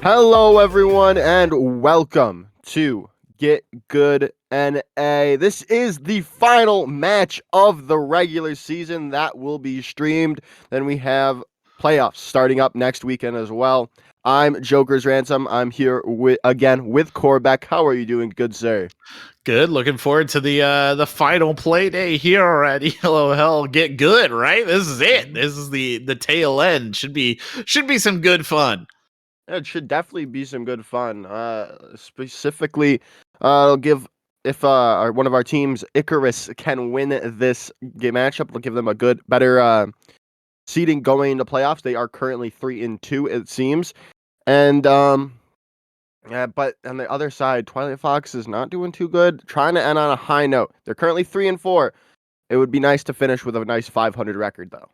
Hello, everyone, and welcome to GitGud NA. This is the final match of the regular season that will be streamed. Then we have playoffs starting up next weekend as well. I'm Joker's Ransom. I'm here again with Corbeck. How are you doing, good sir? Good. Looking forward to the final play day here at ELO Hell. Get good, right? This is it. This is the tail end. Should be some good fun. It should definitely be some good fun. Specifically, it'll give if one of our teams, Icarus, can win this game matchup, it'll give them a better seeding going into playoffs. They are currently 3-2, it seems, and yeah. But on the other side, Twilight Foxes is not doing too good. Trying to end on a high note. They're currently 3-4. It would be nice to finish with a nice 500 record, though.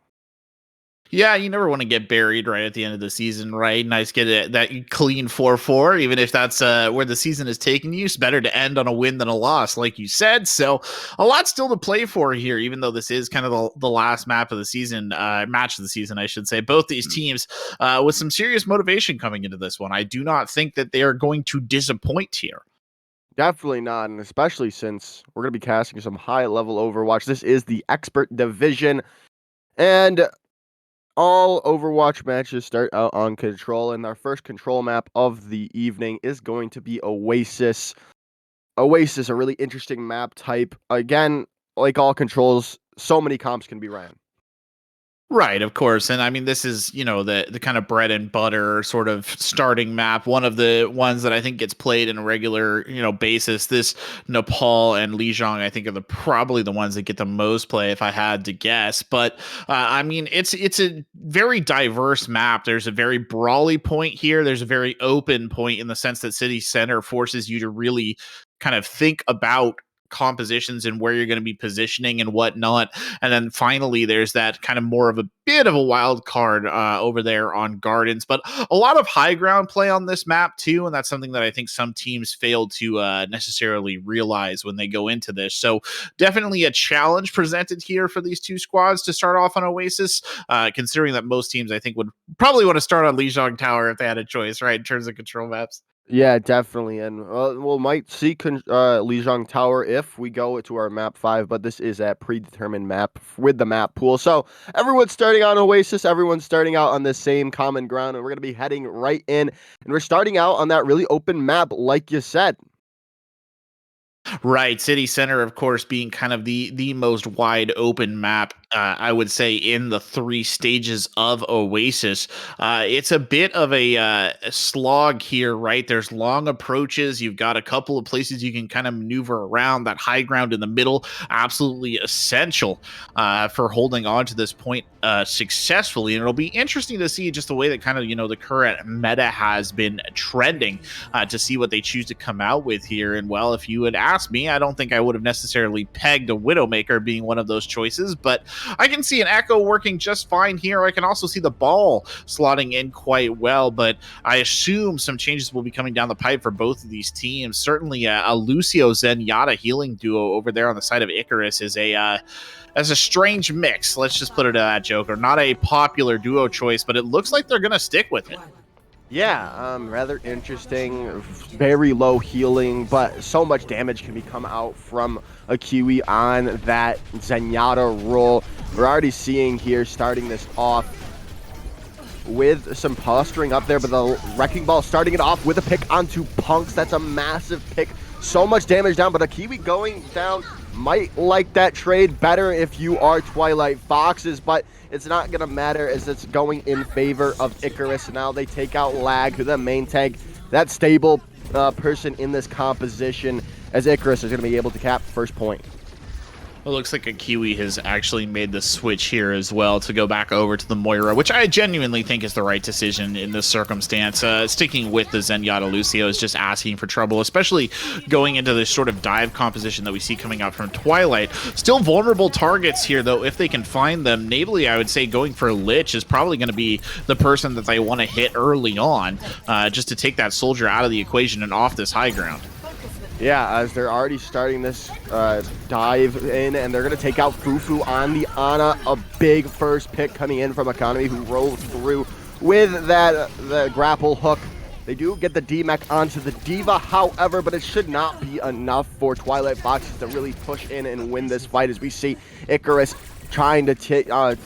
Yeah, you never want to get buried right at the end of the season, right? Nice get that clean 4-4, even if that's where the season is taking you. It's better to end on a win than a loss, like you said. So a lot still to play for here, even though this is kind of the last match of the season, I should say. Both these teams with some serious motivation coming into this one. I do not think that they are going to disappoint here. Definitely not, and especially since we're going to be casting some high-level Overwatch. This is the Expert Division, and all Overwatch matches start out on Control, and our first Control map of the evening is going to be Oasis. Oasis, a really interesting map type. Again, like all Controls, so many comps can be ran. Right, of course. And I mean, this is, the kind of bread and butter sort of starting map. One of the ones that I think gets played in a regular, basis. This Nepal and Lijiang, I think, are probably the ones that get the most play if I had to guess. But I mean, it's a very diverse map. There's a very brawly point here. There's a very open point in the sense that City Center forces you to really kind of think about compositions and where you're going to be positioning and whatnot. And then finally, there's that kind of more of a bit of a wild card over there on Gardens, but a lot of high ground play on this map too. And that's something that I think some teams fail to necessarily realize when they go into this. So definitely a challenge presented here for these two squads to start off on Oasis, considering that most teams I think would probably want to start on Lijiang Tower if they had a choice, right, in terms of control maps. Yeah, definitely, and we might see Lijiang Tower if we go to our map 5, but this is a predetermined map with the map pool. So everyone's starting on Oasis, everyone's starting out on the same common ground, and we're going to be heading right in, and we're starting out on that really open map, like you said. Right, City Center, of course, being kind of the most wide open map, I would say, in the three stages of Oasis. It's a bit of a slog here, right? There's long approaches. You've got a couple of places you can kind of maneuver around. That high ground in the middle, absolutely essential for holding on to this point successfully. And it'll be interesting to see just the way that kind of, the current meta has been trending to see what they choose to come out with here. And well, if you would ask me, I don't think I would have necessarily pegged a Widowmaker being one of those choices, but I can see an Echo working just fine here. I can also see the ball slotting in quite well, but I assume some changes will be coming down the pipe for both of these teams. Certainly a Lucio Zenyatta healing duo over there on the side of Icarus is as a strange mix. Let's just put it at that, Joker. Not a popular duo choice, but it looks like they're going to stick with it. Yeah, rather interesting, very low healing, but so much damage can come out from a Kiwi on that Zenyatta roll. We're already seeing here, starting this off with some posturing up there, but the Wrecking Ball starting it off with a pick onto Punks. That's a massive pick. So much damage down, but a Kiwi going down might like that trade better if you are Twilight Foxes, but it's not going to matter as it's going in favor of Icarus. Now they take out Lag, who the main tank, that stable person in this composition, as Icarus is going to be able to cap first point. It looks like a Kiwi has actually made the switch here as well to go back over to the Moira, which I genuinely think is the right decision in this circumstance. Sticking with the Zenyatta Lucio is just asking for trouble, especially going into this sort of dive composition that we see coming out from Twilight. Still vulnerable targets here, though, if they can find them. Natively, I would say going for Lich is probably going to be the person that they want to hit early on, just to take that soldier out of the equation and off this high ground. Yeah, as they're already starting this dive in, and they're going to take out Fufu on the Ana. A big first pick coming in from Economy, who rolls through with the grapple hook They do get the D-Mech onto the D.Va, however, but it should not be enough for Twilight Foxes to really push in and win this fight, as we see Icarus trying to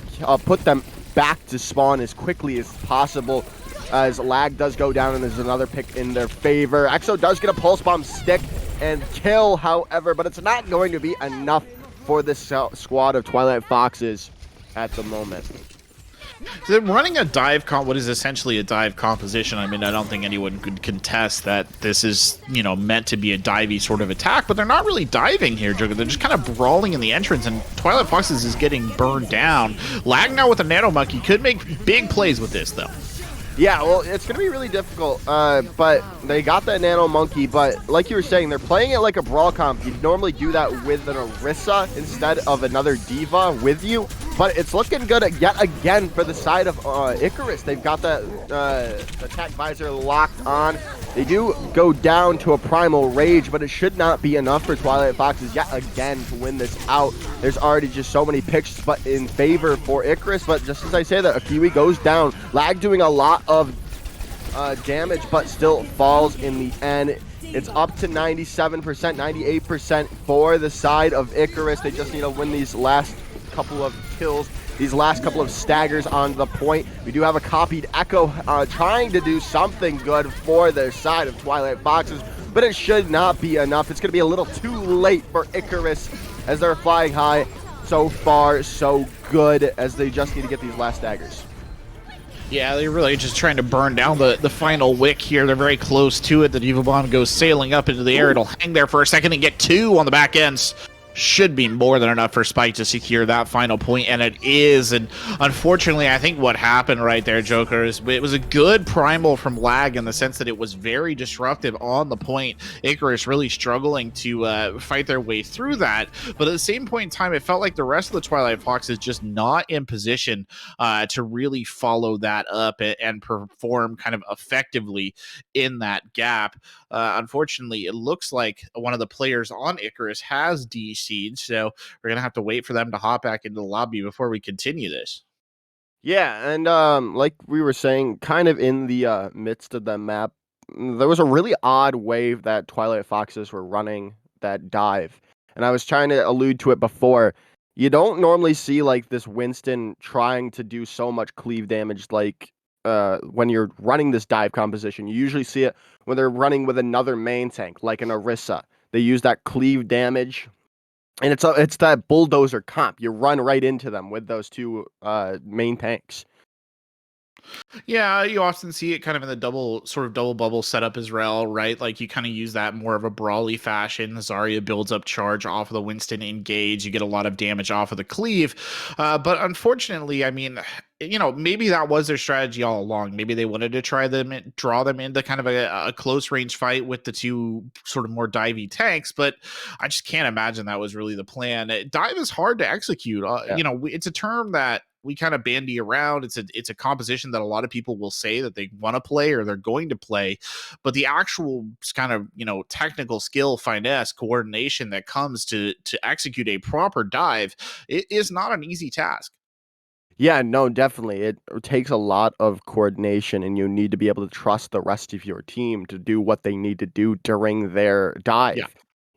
put them back to spawn as quickly as possible, as lag does go down and there's another pick in their favor. Exo does get a pulse bomb stick and kill, however, but it's not going to be enough for this squad of Twilight Foxes at the moment. So running a dive what is essentially a dive composition, I mean, I don't think anyone could contest that this is, you know, meant to be a divey sort of attack, but they're not really diving here, Joker. They're just kind of brawling in the entrance, and Twilight Foxes is getting burned down. Lag now with a Nano Monkey could make big plays with this, though. Yeah, well, it's going to be really difficult, but they got that Nano Monkey, but like you were saying, they're playing it like a brawl comp. You'd normally do that with an Orisa instead of another D.Va with you, but it's looking good yet again for the side of Icarus. They've got that attack visor locked on. They do go down to a Primal Rage, but it should not be enough for Twilight Foxes yet again to win this out. There's already just so many picks but in favor for Icarus, but just as I say that, a Kiwi goes down. Lag doing a lot of damage, but still falls in the end. It's up to 97%, 98% for the side of Icarus. They just need to win these last couple of kills, these last couple of staggers on the point. We do have a copied Echo trying to do something good for their side of Twilight Foxes, but it should not be enough. It's going to be a little too late for Icarus as they're flying high. So far, so good, as they just need to get these last staggers. Yeah, they're really just trying to burn down the final wick here. They're very close to it. The D.Va Bomb goes sailing up into the air. It'll hang there for a second and get 2 on the back ends. Should be more than enough for Spike to secure that final point, and it is. And unfortunately, I think what happened right there, Joker, is it was a good primal from Lag in the sense that it was very disruptive on the point. Icarus really struggling to fight their way through that, but at the same point in time, it felt like the rest of the Twilight Foxes just not in position to really follow that up and perform kind of effectively in that gap. Unfortunately, it looks like one of the players on Icarus has DC'd, so we're going to have to wait for them to hop back into the lobby before we continue this. Yeah, and like we were saying, kind of in the midst of the map, there was a really odd wave that Twilight Foxes were running that dive. And I was trying to allude to it before. You don't normally see like this Winston trying to do so much cleave damage like when you're running this dive composition. You usually see it when they're running with another main tank, like an Orisa. They use that cleave damage, and it's that bulldozer comp. You run right into them with those two main tanks. Yeah, you often see it kind of in the double bubble setup as well, right? Like you kind of use that more of a brawly fashion. Zarya builds up charge off of the Winston engage. You get a lot of damage off of the cleave. But unfortunately, I mean, you know, maybe that was their strategy all along. Maybe they wanted to draw them into kind of a close range fight with the two sort of more divey tanks, but I just can't imagine that was really the plan. Dive is hard to execute. Yeah. You know, it's a term that we kind of bandy around. It's a composition that a lot of people will say that they want to play or they're going to play, but the actual kind of, you know, technical skill, finesse, coordination that comes to execute a proper dive, it is not an easy task. Yeah, no, definitely. It takes a lot of coordination, and you need to be able to trust the rest of your team to do what they need to do during their dive. Yeah.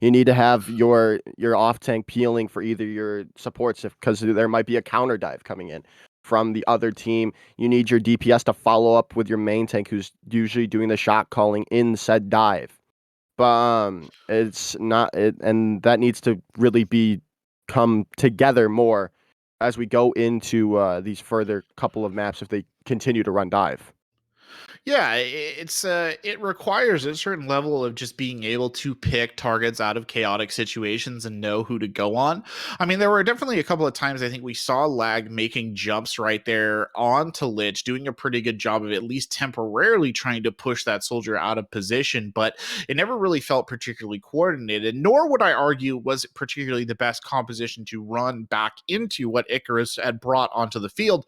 You need to have your off tank peeling for either your supports, because there might be a counter dive coming in from the other team. You need your DPS to follow up with your main tank, who's usually doing the shot calling in said dive. But it's not it, and that needs to really come together more as we go into these further couple of maps if they continue to run dive. Yeah, it requires a certain level of just being able to pick targets out of chaotic situations and know who to go on. I mean, there were definitely a couple of times I think we saw Lag making jumps right there onto Lich, doing a pretty good job of at least temporarily trying to push that soldier out of position, but it never really felt particularly coordinated, nor would I argue was it particularly the best composition to run back into what Icarus had brought onto the field.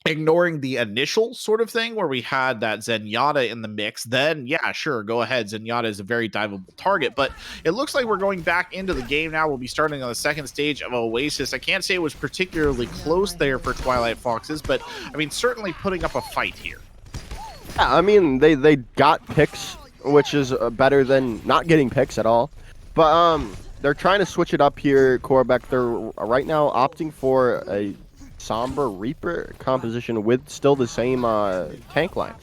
Ignoring the initial sort of thing where we had that Zenyatta in the mix, then yeah, sure, go ahead. Zenyatta is a very diveable target, but it looks like we're going back into the game now. We'll be starting on the second stage of Oasis. I can't say it was particularly close there for Twilight Foxes, but I mean, certainly putting up a fight here. Yeah, I mean, they got picks, which is better than not getting picks at all. But they're trying to switch it up here, Corbeck. They're right now opting for a Somber Reaper composition with still the same tank line.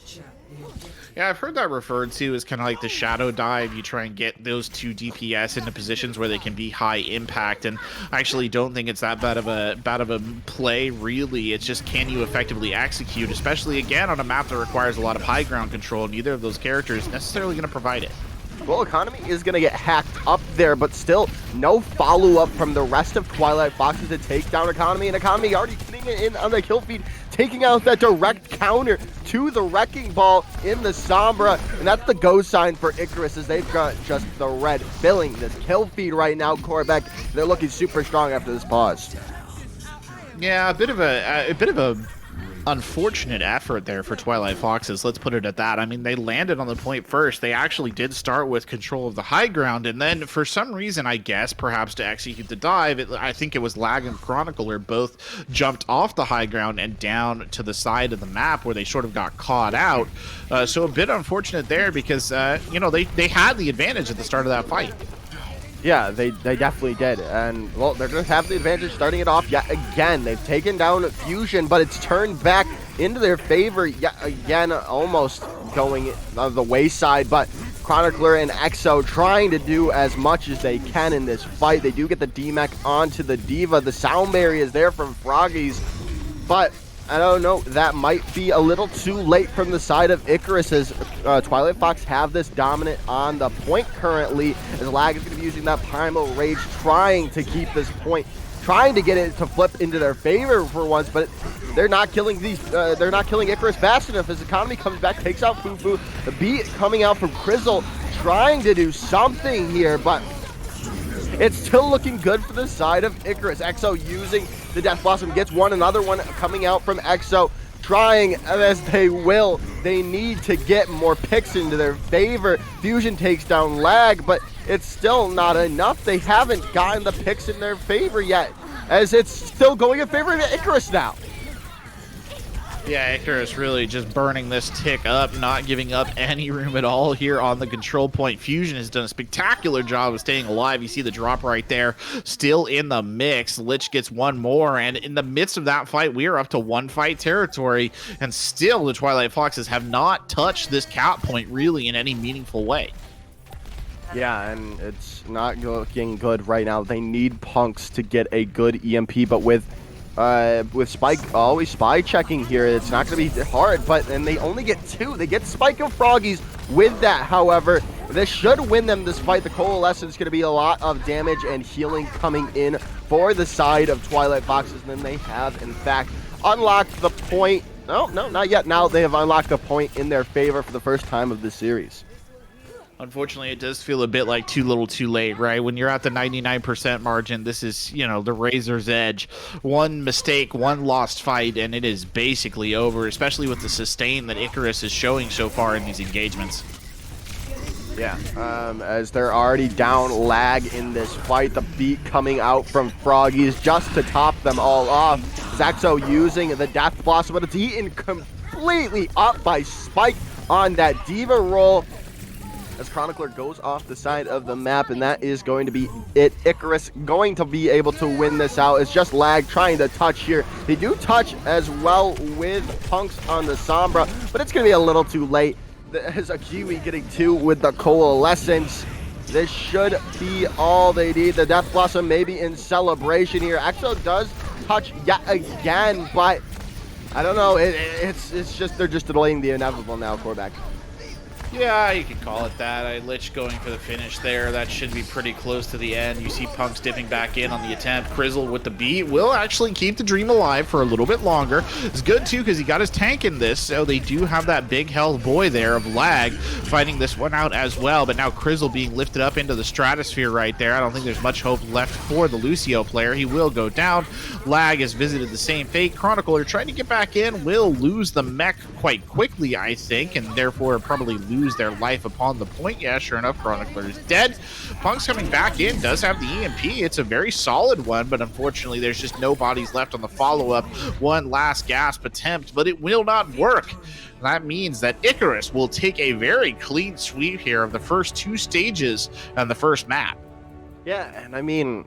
Yeah, I've heard that referred to as kind of like the shadow dive. You try and get those two DPS into positions where they can be high impact, and I actually don't think it's that bad of a play, really. It's just, can you effectively execute, especially again on a map that requires a lot of high ground control, and neither of those characters is necessarily going to provide it. Well, Economy is going to get hacked up there, but still no follow-up from the rest of Twilight Foxes to take down Economy, and Economy already getting it in on the kill feed, taking out that direct counter to the Wrecking Ball in the Sombra, and that's the go sign for Icarus, as they've got just the red filling this kill feed right now, Corbeck. They're looking super strong after this pause. Yeah, a bit of a unfortunate effort there for Twilight Foxes. Let's put it at that. I mean, they landed on the point first. They actually did start with control of the high ground, and then for some reason, I guess, perhaps to execute the dive, I think it was Lag and Chronicler both jumped off the high ground and down to the side of the map where they sort of got caught out. So a bit unfortunate there because, you know, they had the advantage at the start of that fight. Yeah, they definitely did, and well, they're going to have the advantage starting it off yet again. They've taken down Fusion, but it's turned back into their favor yet again, almost going on the wayside, but Chronicler and Exo trying to do as much as they can in this fight. They do get the D-Mech onto the Diva. The sound barrier is there from Froggies, but I don't know, that might be a little too late from the side of Icarus, as Twilight Fox have this dominant on the point currently, as Lag is going to be using that Primal Rage, trying to keep this point, trying to get it to flip into their favor for once, but they're not killing they're not killing Icarus fast enough, as Economy comes back, takes out Fufu. The beat coming out from Krizzle, trying to do something here, but it's still looking good for the side of Icarus. Exo using the Death Blossom, gets another one coming out from Exo, trying as they will. They need to get more picks into their favor. Fusion takes down Lag, but it's still not enough. They haven't gotten the picks in their favor yet, as it's still going in favor of Icarus now. Yeah, Icarus really just burning this tick up, not giving up any room at all here on the control point. Fusion has done a spectacular job of staying alive. You see the drop right there, still in the mix. Lich gets one more, and in the midst of that fight, we are up to one fight territory, and still the Twilight Foxes have not touched this cap point really in any meaningful way. Yeah, and it's not looking good right now. They need Punks to get a good EMP, but with Spike always spy checking here, it's not going to be hard, and they only get two. They get Spike and Froggies with that, however. This should win them this fight. The Coalescence is going to be a lot of damage and healing coming in for the side of Twilight Foxes, and then they have, in fact, unlocked the point. No, not yet. Now they have unlocked the point in their favor for the first time of the series. Unfortunately, it does feel a bit like too little too late, right? When you're at the 99% margin, this is, you know, the razor's edge. One mistake, one lost fight, and it is basically over, especially with the sustain that Icarus is showing so far in these engagements. Yeah, as they're already down Lag in this fight. The beat coming out from Froggies just to top them all off. Zaxo using the Death Blossom, but it's eaten completely up by Spike on that Diva roll, as Chronicler goes off the side of the map, and that is going to be it. Icarus going to be able to win this out. It's just Lag trying to touch here. They do touch as well with Punks on the Sombra, but it's going to be a little too late. There's a Kiwi getting two with the Coalescence. This should be all they need. The Death Blossom maybe in celebration here. Exo does touch yet again, but I don't know. It's just, they're just delaying the inevitable now, Corbeck. Yeah, you could call it that. Lich going for the finish there. That should be pretty close to the end. You see Punks dipping back in on the attempt. Krizzle with the beat will actually keep the dream alive for a little bit longer. It's good, too, because he got his tank in this, so they do have that big health boy there of Lag fighting this one out as well. But now Krizzle being lifted up into the stratosphere right there. I don't think there's much hope left for the Lucio player. He will go down. Lag has visited the same fate. Chronicler trying to get back in will lose the mech quite quickly, I think, and therefore probably lose lose their life upon the point. Yeah, sure enough, Chronicler is dead. Punk's coming back in, does have the EMP. It's a very solid one, but unfortunately there's just no bodies left on the follow-up. One last gasp attempt, but it will not work. That means that Icarus will take a very clean sweep here of the first 2 stages and the first map. Yeah, and I mean,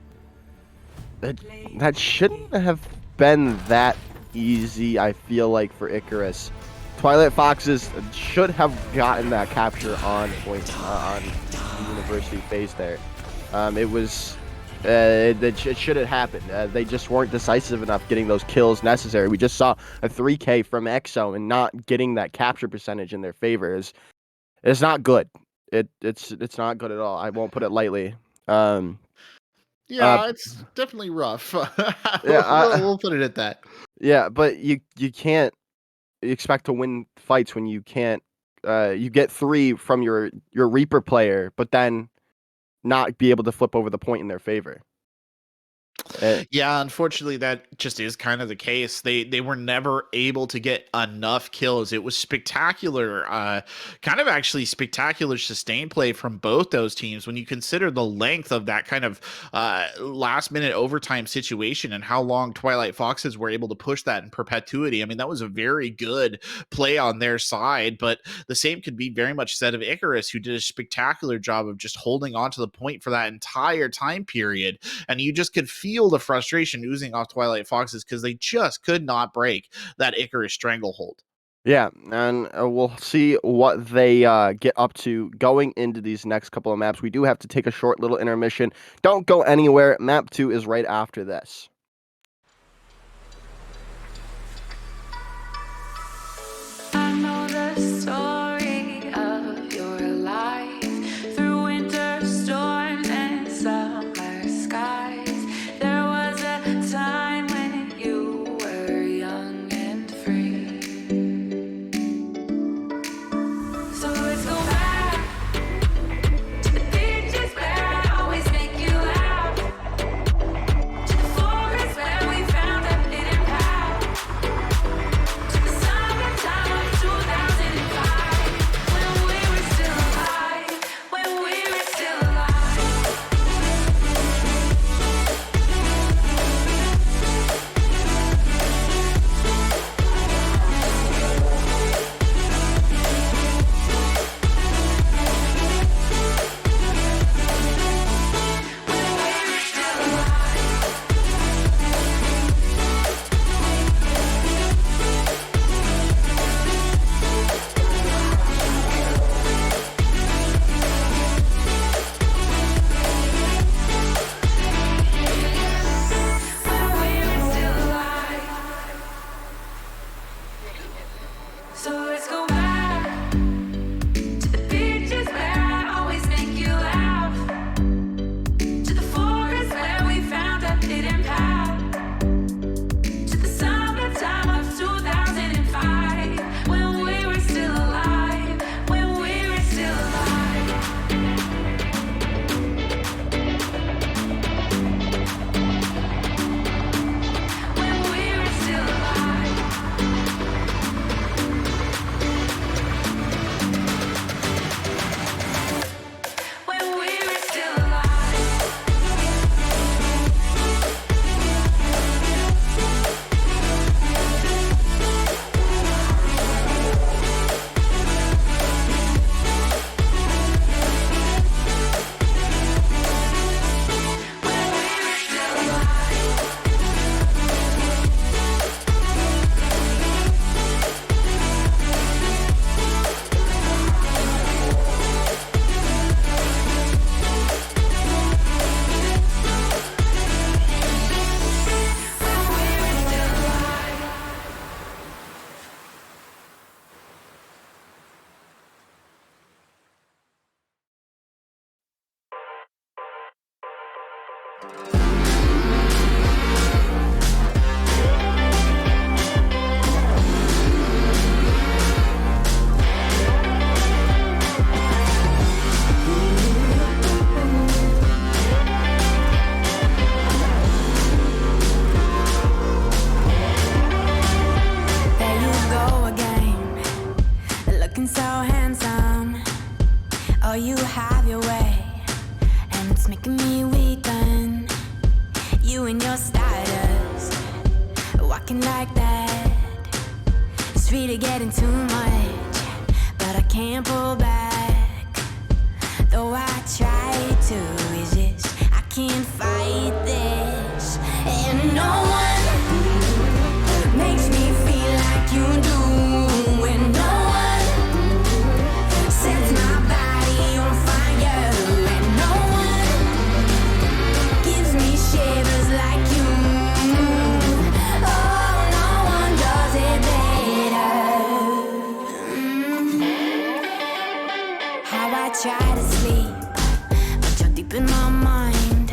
that shouldn't have been that easy, I feel like, for Icarus. Twilight Foxes should have gotten that capture on point on the University phase there. It should have happened. They just weren't decisive enough getting those kills necessary. We just saw a 3K from EXO, and not getting that capture percentage in their favor is not good. It's not good at all. I won't put it lightly. It's definitely rough. Yeah, we'll put it at that. Yeah, but you can't expect to win fights when you can't. You get 3 from your Reaper player, but then not be able to flip over the point in their favor. Yeah, unfortunately, that just is kind of the case. They were never able to get enough kills. It was spectacular, kind of actually spectacular sustained play from both those teams when you consider the length of that kind of last-minute overtime situation and how long Twilight Foxes were able to push that in perpetuity. I mean, that was a very good play on their side, but the same could be very much said of Icarus, who did a spectacular job of just holding on to the point for that entire time period, and you just could feel the frustration oozing off Twilight Foxes because they just could not break that Icarus stranglehold. Yeah, and we'll see what they get up to going into these next couple of maps. We do have to take a short little intermission. Don't go anywhere. Map 2 is right after this. I know the story of your life through winter storms and summer skies. There was a time when you were young and free. So let's go back to the beaches where I always make you laugh, to the forest where we found a hidden path, to the summertime of 2005 when we were still alive, when we were still alive. So let's go back to the beaches where I always make you laugh, to the forest where we found a hidden path, to the summertime of 2005 when we were still alive, when we were still alive. When we were still alive. When we were still alive. When we were still alive. When we were still alive. There you go again, looking so handsome. Oh, you have your way, and it's making me weaken. You and your stardust, walking like that. It's really getting too much, but I can't pull back. Though I try to resist, I can't fight this. And no one makes me feel like you do. And no one sets my body on fire. And no one gives me shivers like you. Oh, no one does it better. How I try to sleep, but you're deep in my mind.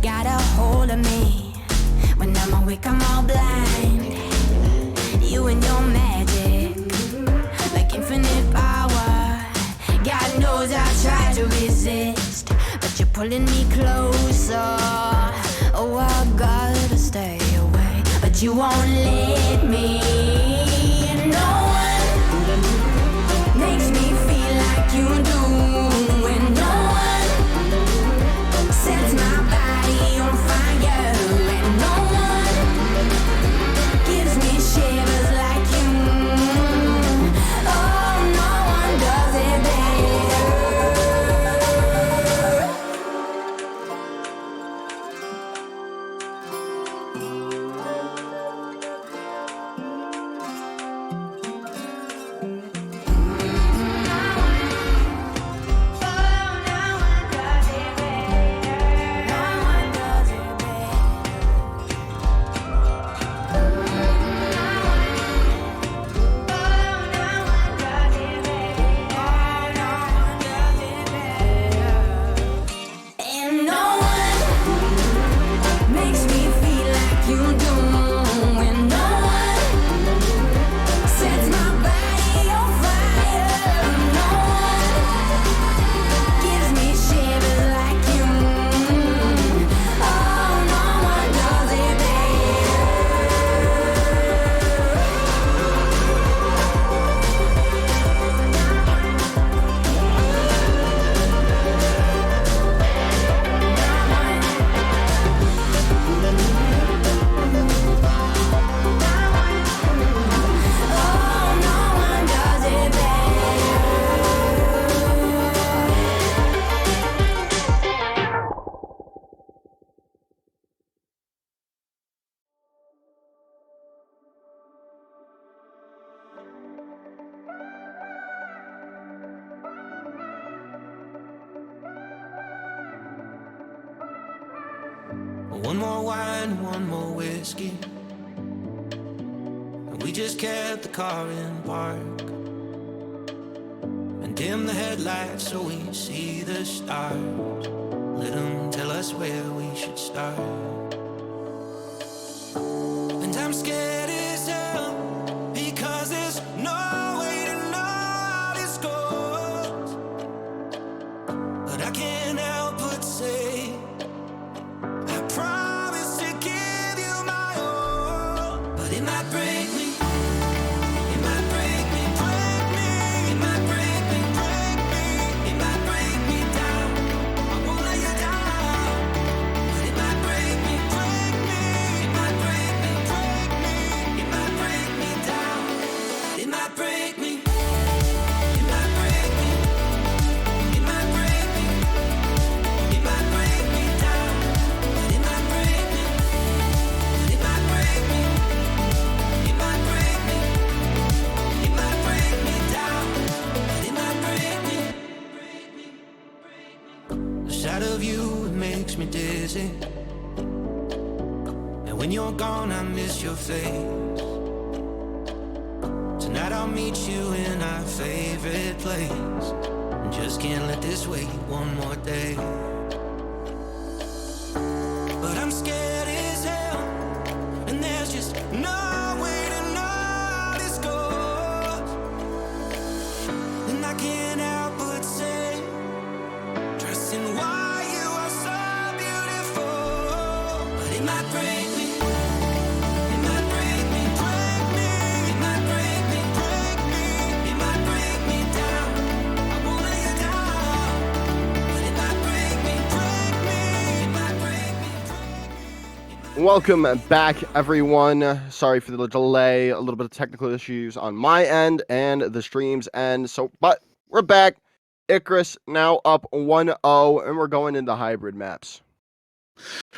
Got a hold of me. When I'm awake, I'm all blind. You and your magic, like infinite power. God knows I try to resist, but you're pulling me closer. Oh, I gotta stay away, but you won't let me. And no one makes me feel like you do. And no one sets my body on fire. And no one gives me shivers like you. Oh, no one does it better. And no one makes me feel like you do. And no one sets my body on fire. No one gives me shivers like you. Oh, no one does it Oh, no one does it One more wine, one more whiskey, and we just kept the car in park and dim the headlights so we see the stars. Let them tell us where we should start. And I'm scared as hell because there's no way to know how this goes. But I can't help but say I promise to give you my all. But it might break me. It might break me, break me. It might break me, break me. It might break me down. I won't let you down. But it might break me, break me. It might break me, break me. It might break me down. It might break me. It might break me. It might break me. It might break me down. But it might break me. But it might break me. It might break me. It might break me down. But it might break me. The sight of you, it makes me dizzy. And when you're gone, I miss your face. Tonight I'll meet you in our favorite place. And just can't let this wait one more day. But I'm scared as hell, and there's just no way to know how this goes. And I can't help but say, dressing why you are so beautiful. But it might break me. It might break me, break me. It might break me, break me. It might break me down. I won't let you down. Welcome back, everyone. Sorry for the delay, a little bit of technical issues on my end and the stream's end. But we're back. Icarus now up 1-0, and we're going into hybrid maps.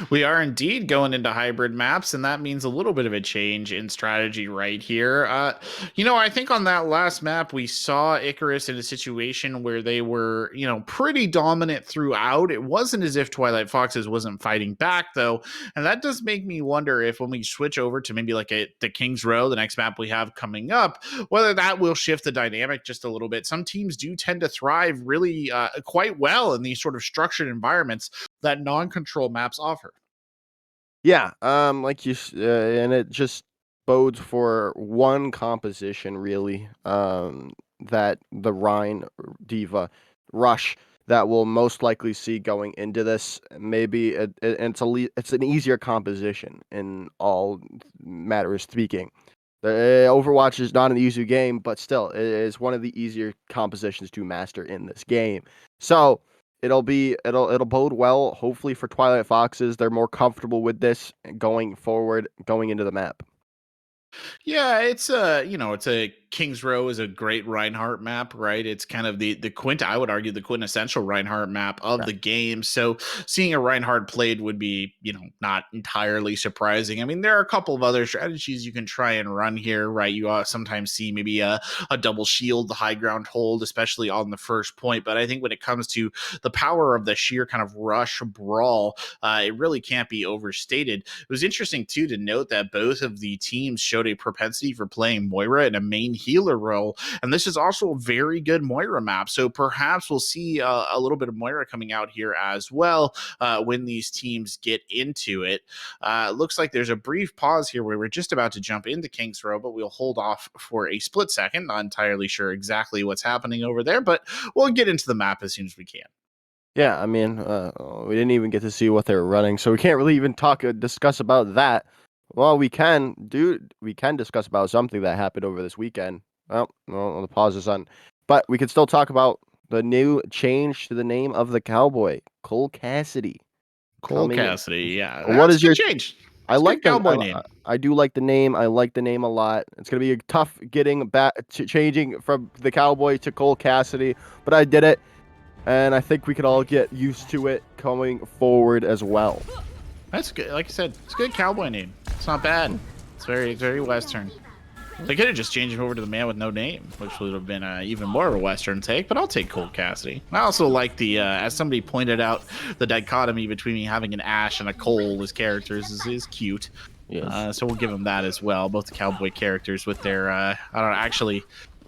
We are indeed going into hybrid maps, and that means a little bit of a change in strategy right here. I think on that last map, we saw Icarus in a situation where they were, pretty dominant throughout. It wasn't as if Twilight Foxes wasn't fighting back, though, and that does make me wonder if when we switch over to maybe like the King's Row, the next map we have coming up, whether that will shift the dynamic just a little bit. Some teams do tend to thrive really quite well in these sort of structured environments that non-control maps offer. Yeah, and it just bodes for one composition really. That the Rhine Diva rush that we'll most likely see going into this. Maybe it's an easier composition in all matters speaking. The Overwatch is not an easy game, but still, it is one of the easier compositions to master in this game. So it'll bode well, hopefully, for Twilight Foxes. They're more comfortable with this going forward, going into the map. Yeah, it's a King's Row is a great Reinhardt map, right? It's kind of I would argue the quintessential Reinhardt map of Yeah. the game. So seeing a Reinhardt played would be, not entirely surprising. I mean, there are a couple of other strategies you can try and run here, right? You sometimes see maybe a double shield, the high ground hold, especially on the first point. But I think when it comes to the power of the sheer kind of rush brawl, it really can't be overstated. It was interesting too to note that both of the teams showed a propensity for playing Moira in a main healer role, and this is also a very good Moira map, so perhaps we'll see a little bit of Moira coming out here as well when these teams get into it. Looks like there's a brief pause here where we're just about to jump into King's Row, but we'll hold off for a split second. Not entirely sure exactly what's happening over there, but we'll get into the map as soon as we can. Yeah, I mean, we didn't even get to see what they were running, so we can't really even discuss about that. Well, we can discuss about something that happened over this weekend. Well, no, the pause is on. But we can still talk about the new change to the name of the cowboy, Cole Cassidy. Cole Cassidy, yeah. What is your change? I like the cowboy name. I do like the name. I like the name a lot. It's gonna be tough getting back to changing from the cowboy to Cole Cassidy, but I did it, and I think we could all get used to it coming forward as well. That's good. Like I said, it's a good cowboy name. It's not bad. It's very Western. They could have just changed it over to the man with no name, which would have been even more of a Western take, but I'll take Cole Cassidy. I also like as somebody pointed out, the dichotomy between me having an Ash and a Cole as characters is cute. Yes. So we'll give them that as well. Both the cowboy characters with their, I don't actually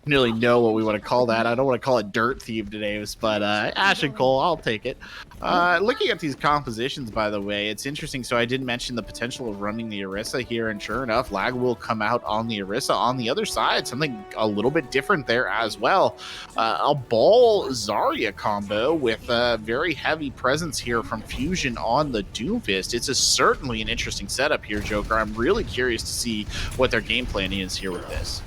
really know what we want to call that. I don't want to call it dirt themed names, but Ash and Cole, I'll take it. Looking at these compositions, by the way, it's interesting. So I did mention the potential of running the Orisa here, and sure enough, lag will come out on the Orisa. On the other side, something a little bit different there as well. A Ball Zarya combo with a very heavy presence here from Fusion on the Doomfist. It's certainly an interesting setup here, Joker. I'm really curious to see what their game plan is here with this.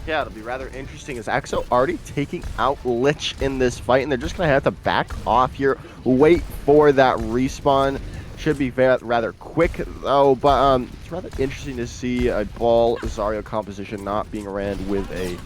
Yeah, it'll be rather interesting. Is Axo already taking out Lich in this fight, and they're just going to have to back off here, wait for that respawn. Should be rather quick, though, but it's rather interesting to see a Ball Zarya composition not being ran with a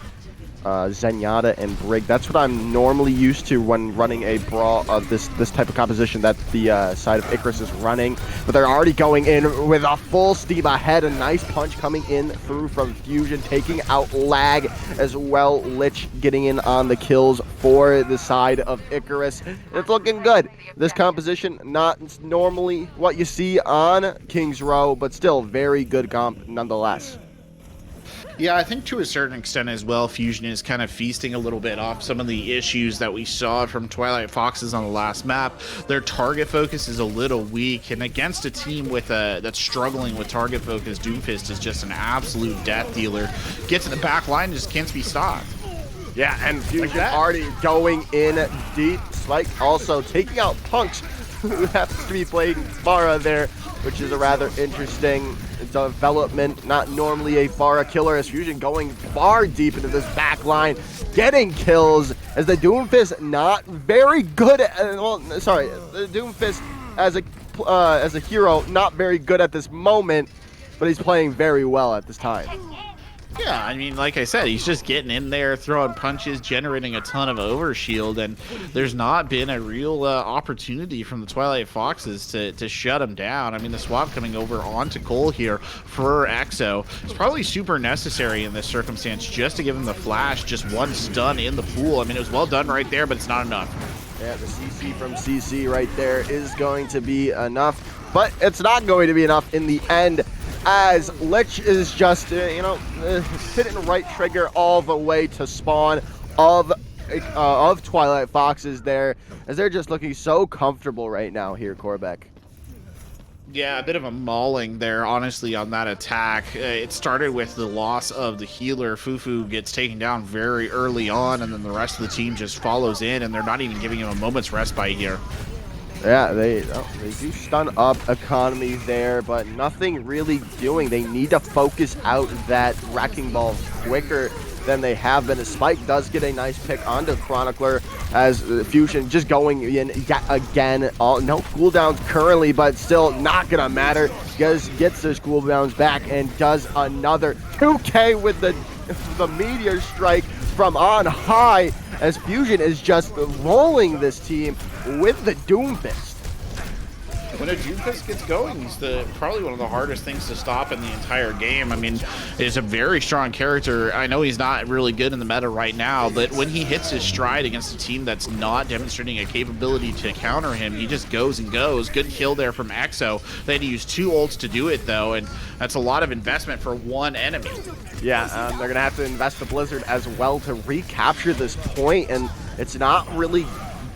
Zenyatta and Brig. That's what I'm normally used to when running a brawl of this type of composition that the side of Icarus is running. But they're already going in with a full steam ahead. A nice punch coming in through from Fusion, taking out Lag as well. Lich getting in on the kills for the side of Icarus. It's looking good. This composition, not normally what you see on King's Row, but still very good comp nonetheless. Yeah, I think to a certain extent as well, Fusion is kind of feasting a little bit off some of the issues that we saw from Twilight Foxes on the last map. Their target focus is a little weak, and against a team with that's struggling with target focus, Doomfist is just an absolute death dealer. Gets in the back line, just can't be stopped. Yeah, and Fusion already going in deep. Spike also taking out Punks, who happens to be playing Pharah there, which is a rather interesting development. Not normally a Pharah killer, as Fusion going far deep into this back line, getting kills, as the Doomfist not very good at, the Doomfist as a as a hero, not very good at this moment, but he's playing very well at this time. Yeah, I mean, like I said, he's just getting in there, throwing punches, generating a ton of overshield, and there's not been a real opportunity from the Twilight Foxes to shut him down. I mean, the swap coming over onto Cole here for EXO is probably super necessary in this circumstance just to give him the flash, just one stun in the pool. I mean, it was well done right there, but it's not enough. Yeah, the CC from CC right there is going to be enough, but it's not going to be enough in the end, as Lich is just, hitting right trigger all the way to spawn of Twilight Foxes there, as they're just looking so comfortable right now here, Corbeck. Yeah, a bit of a mauling there, honestly, on that attack. It started with the loss of the healer. Fufu gets taken down very early on, and then the rest of the team just follows in, and they're not even giving him a moment's respite here. Yeah, they do stun up Economy there, but nothing really doing. They need to focus out that Wrecking Ball quicker than they have been. As Spike does get a nice pick onto Chronicler, as Fusion just going in yet again. No cooldowns currently, but still not gonna matter. Gets those cooldowns back and does another 2K with the Meteor Strike from on high, as Fusion is just rolling this team with the Doomfist. When a Doomfist gets going, he's probably one of the hardest things to stop in the entire game. I mean, he's a very strong character. I know he's not really good in the meta right now, but when he hits his stride against a team that's not demonstrating a capability to counter him, he just goes and goes. Good kill there from EXO. They had to use 2 ults to do it, though, and that's a lot of investment for one enemy. Yeah, they're going to have to invest the Blizzard as well to recapture this point, and it's not really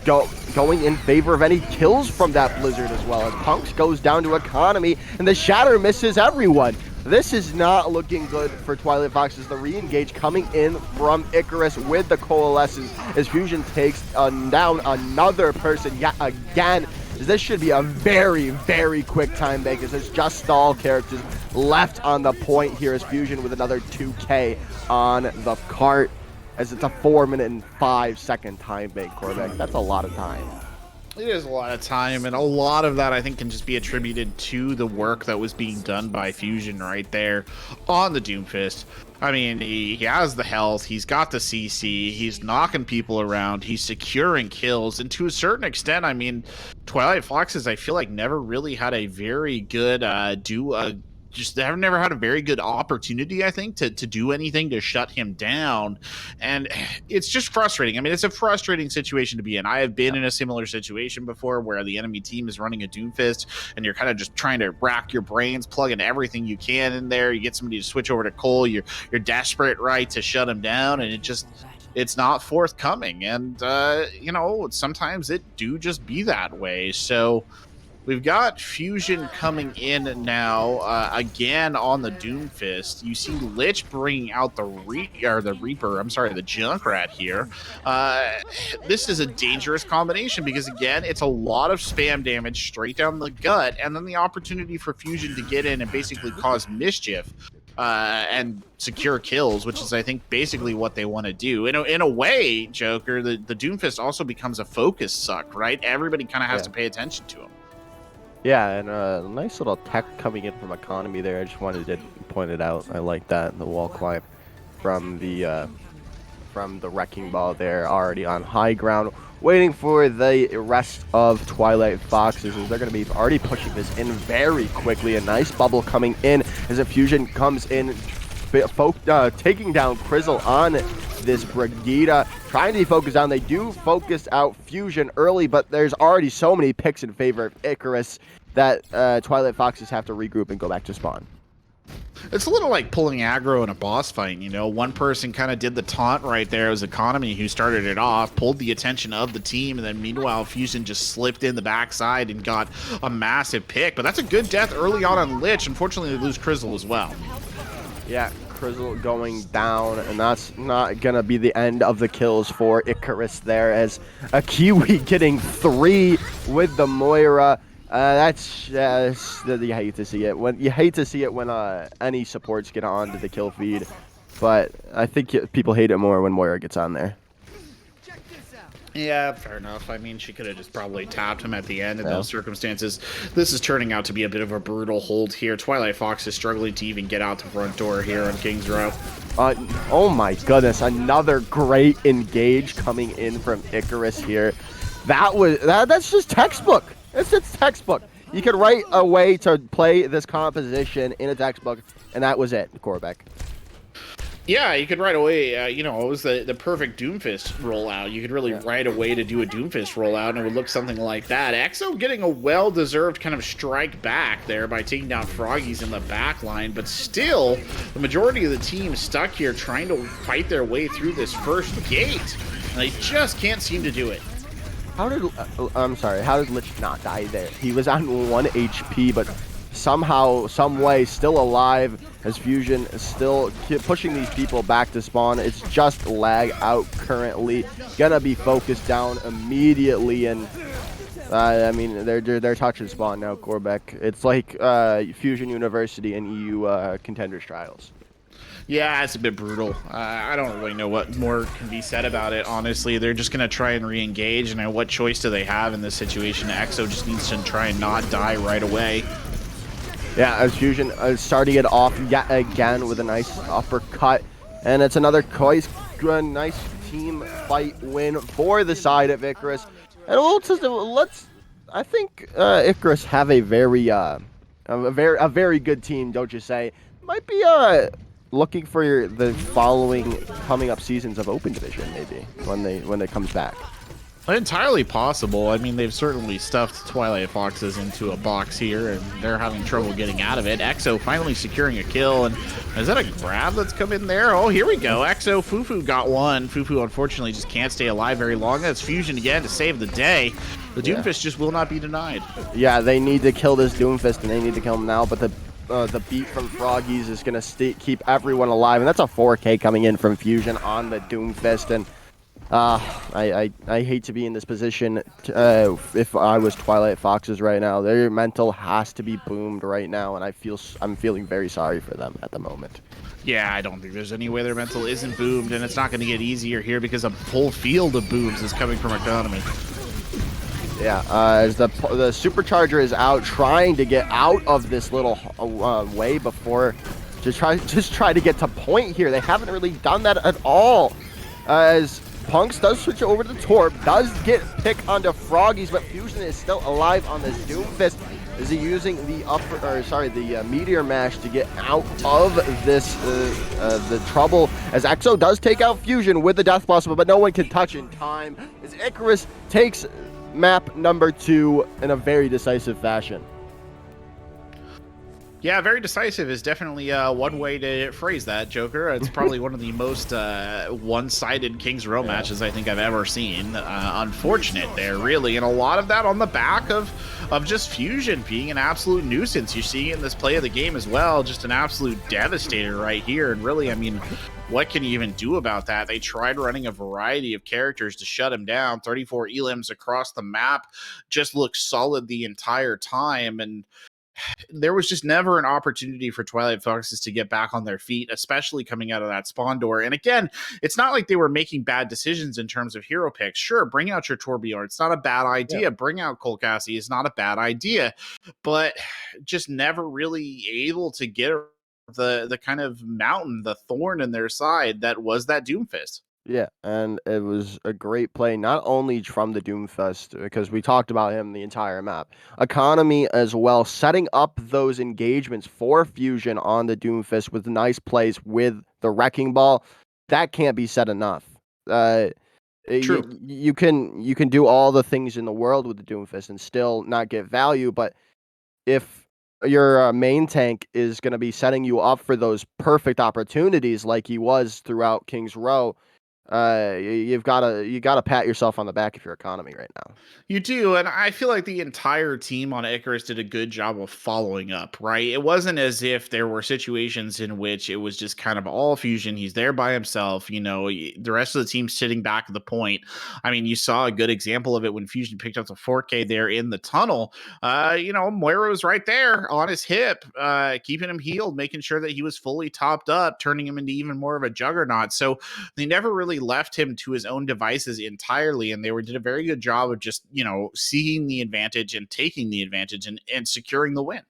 going in favor of any kills from that Blizzard as well, as Punks goes down to Economy, and the Shatter misses everyone. This is not looking good for Twilight Foxes. The re-engage coming in from Icarus with the Coalescence, as Fusion takes down another person yet again. This should be a very, very quick time bank, as there's just stall characters left on the point here, as Fusion with another 2K on the cart, as it's a 4-minute and 5-second time bank, Corbeck. That's a lot of time. It is a lot of time, and a lot of that I think can just be attributed to the work that was being done by Fusion right there on the Doomfist. I mean, he has the health, he's got the CC, he's knocking people around, he's securing kills, and to a certain extent, I mean, Twilight Foxes, I feel like never really had a very good they've never had a very good opportunity, I think, to do anything to shut him down. And it's just frustrating. I mean, it's a frustrating situation to be in. I have been in a similar situation before where the enemy team is running a Doomfist and you're kind of just trying to rack your brains, plugging everything you can in there. You get somebody to switch over to Cole. You're desperate, right, to shut him down, and it's not forthcoming. And, sometimes it do just be that way. So we've got Fusion coming in now, again on the Doomfist. You see Lich bringing out the Junkrat here. This is a dangerous combination because, again, it's a lot of spam damage straight down the gut, and then the opportunity for Fusion to get in and basically cause mischief and secure kills, which is, I think, basically what they want to do. In a way, Joker, the Doomfist also becomes a focus suck, right? Everybody kind of has to pay attention to him. Yeah, and a nice little tech coming in from Economy there. I just wanted to point it out. I like that, the wall climb from the Wrecking Ball there, already on high ground, waiting for the rest of Twilight Foxes, as they're going to be already pushing this in very quickly. A nice bubble coming in as a Fusion comes in, taking down Crizzle on this Brigida, trying to focus down. They do focus out Fusion early, but there's already so many picks in favor of Icarus that Twilight Foxes have to regroup and go back to spawn. It's a little like pulling aggro in a boss fight, you know. One person kind of did the taunt right there. It was Economy who started it off, pulled the attention of the team, and then meanwhile Fusion just slipped in the backside and got a massive pick. But that's a good death early on Lich. Unfortunately, they lose Crizzle as well. Yeah, Crizzle going down, and that's not gonna be the end of the kills for Icarus there, as a Kiwi getting 3 with the Moira. That's you hate to see it. You hate to see it when any supports get onto the kill feed, but I think people hate it more when Moira gets on there. Yeah, fair enough. I mean, she could have just probably tapped him at the end in those circumstances. This is turning out to be a bit of a brutal hold here. Twilight Fox is struggling to even get out the front door here on Kings Row. Oh my goodness, another great engage coming in from Icarus here. That's just textbook. It's just textbook. You could write a way to play this composition in a textbook, and that was it, Korbeck. Yeah, you could right away, it was the perfect Doomfist rollout. You could really write a way to do a Doomfist rollout, and it would look something like that. Exo getting a well-deserved kind of strike back there by taking down Froggies in the back line, but still, the majority of the team stuck here trying to fight their way through this first gate, and they just can't seem to do it. How did Lich not die there? He was on 1 HP, but somehow, some way, still alive, as Fusion is still pushing these people back to spawn. It's just lag out currently. Gonna be focused down immediately, and I mean, they're touching spawn now, Korbeck. It's like Fusion University and EU Contenders Trials. Yeah, it's a bit brutal. I don't really know what more can be said about it, honestly. They're just going to try and re-engage, and what choice do they have in this situation? Exo just needs to try and not die right away. Yeah, as Fusion starting it off yet again with a nice uppercut, and it's another nice team fight win for the side of Icarus. And I think Icarus have a very good team, don't you say? Might be looking for the following coming up seasons of Open Division, maybe when it comes back. Entirely possible. I mean, they've certainly stuffed Twilight Foxes into a box here, and they're having trouble getting out of it. Exo finally securing a kill, and is that a grab that's come in there? Oh, here we go. Exo, Fufu got one. Fufu, unfortunately, just can't stay alive very long. That's Fusion again to save the day. The Doomfist just will not be denied. Yeah, they need to kill this Doomfist, and they need to kill him now, but the beat from Froggies is going to keep everyone alive, and that's a 4K coming in from Fusion on the Doomfist, and I hate to be in this position if I was Twilight Foxes right now. Their mental has to be boomed right now, and I'm feeling very sorry for them at the moment. Yeah, I don't think there's any way their mental isn't boomed, and it's not going to get easier here because a whole field of booms is coming from Economy. Yeah, as the supercharger is out, trying to get out of this little way before just try to get to point here. They haven't really done that at all. As Punks does switch over to Torb, does get pick onto Froggies, but Fusion is still alive on this Doomfist. Is he using the Meteor Mash to get out of this the trouble? As Exo does take out Fusion with the Death Blossom, but no one can touch in time. As Icarus takes map number 2 in a very decisive fashion. Yeah, very decisive is definitely one way to phrase that, Joker. It's probably one of the most one-sided Kings Row matches I think I've ever seen. Unfortunate there, really, and a lot of that on the back of just Fusion being an absolute nuisance. You see in this play of the game as well, just an absolute devastator right here. And really, I mean, what can you even do about that? They tried running a variety of characters to shut him down. 34 elims across the map, just looked solid the entire time, and there was just never an opportunity for Twilight Foxes to get back on their feet, especially coming out of that spawn door. And again, it's not like they were making bad decisions in terms of hero picks. Sure, bring out your Torbjorn. It's not a bad idea. Yeah. Bring out Cole Cassie. It's not a bad idea. But just never really able to get the kind of mountain, the thorn in their side that was that Doomfist. Yeah, and it was a great play, not only from the Doomfist, because we talked about him the entire map. Economy as well, setting up those engagements for Fusion on the Doomfist with nice plays with the Wrecking Ball. That can't be said enough. True. You can do all the things in the world with the Doomfist and still not get value, but if your main tank is going to be setting you up for those perfect opportunities like he was throughout Kings Row, you gotta pat yourself on the back if you're Economy right now. You do, and I feel like the entire team on Icarus did a good job of following up, right? It wasn't as if there were situations in which it was just kind of all Fusion. He's there by himself, the rest of the team sitting back at the point. I mean, you saw a good example of it when Fusion picked up the 4K there in the tunnel. Moira was right there on his hip, keeping him healed, making sure that he was fully topped up, turning him into even more of a juggernaut. So they never really really left him to his own devices entirely, and they did a very good job of just, you know, seeing the advantage and taking the advantage and securing the win.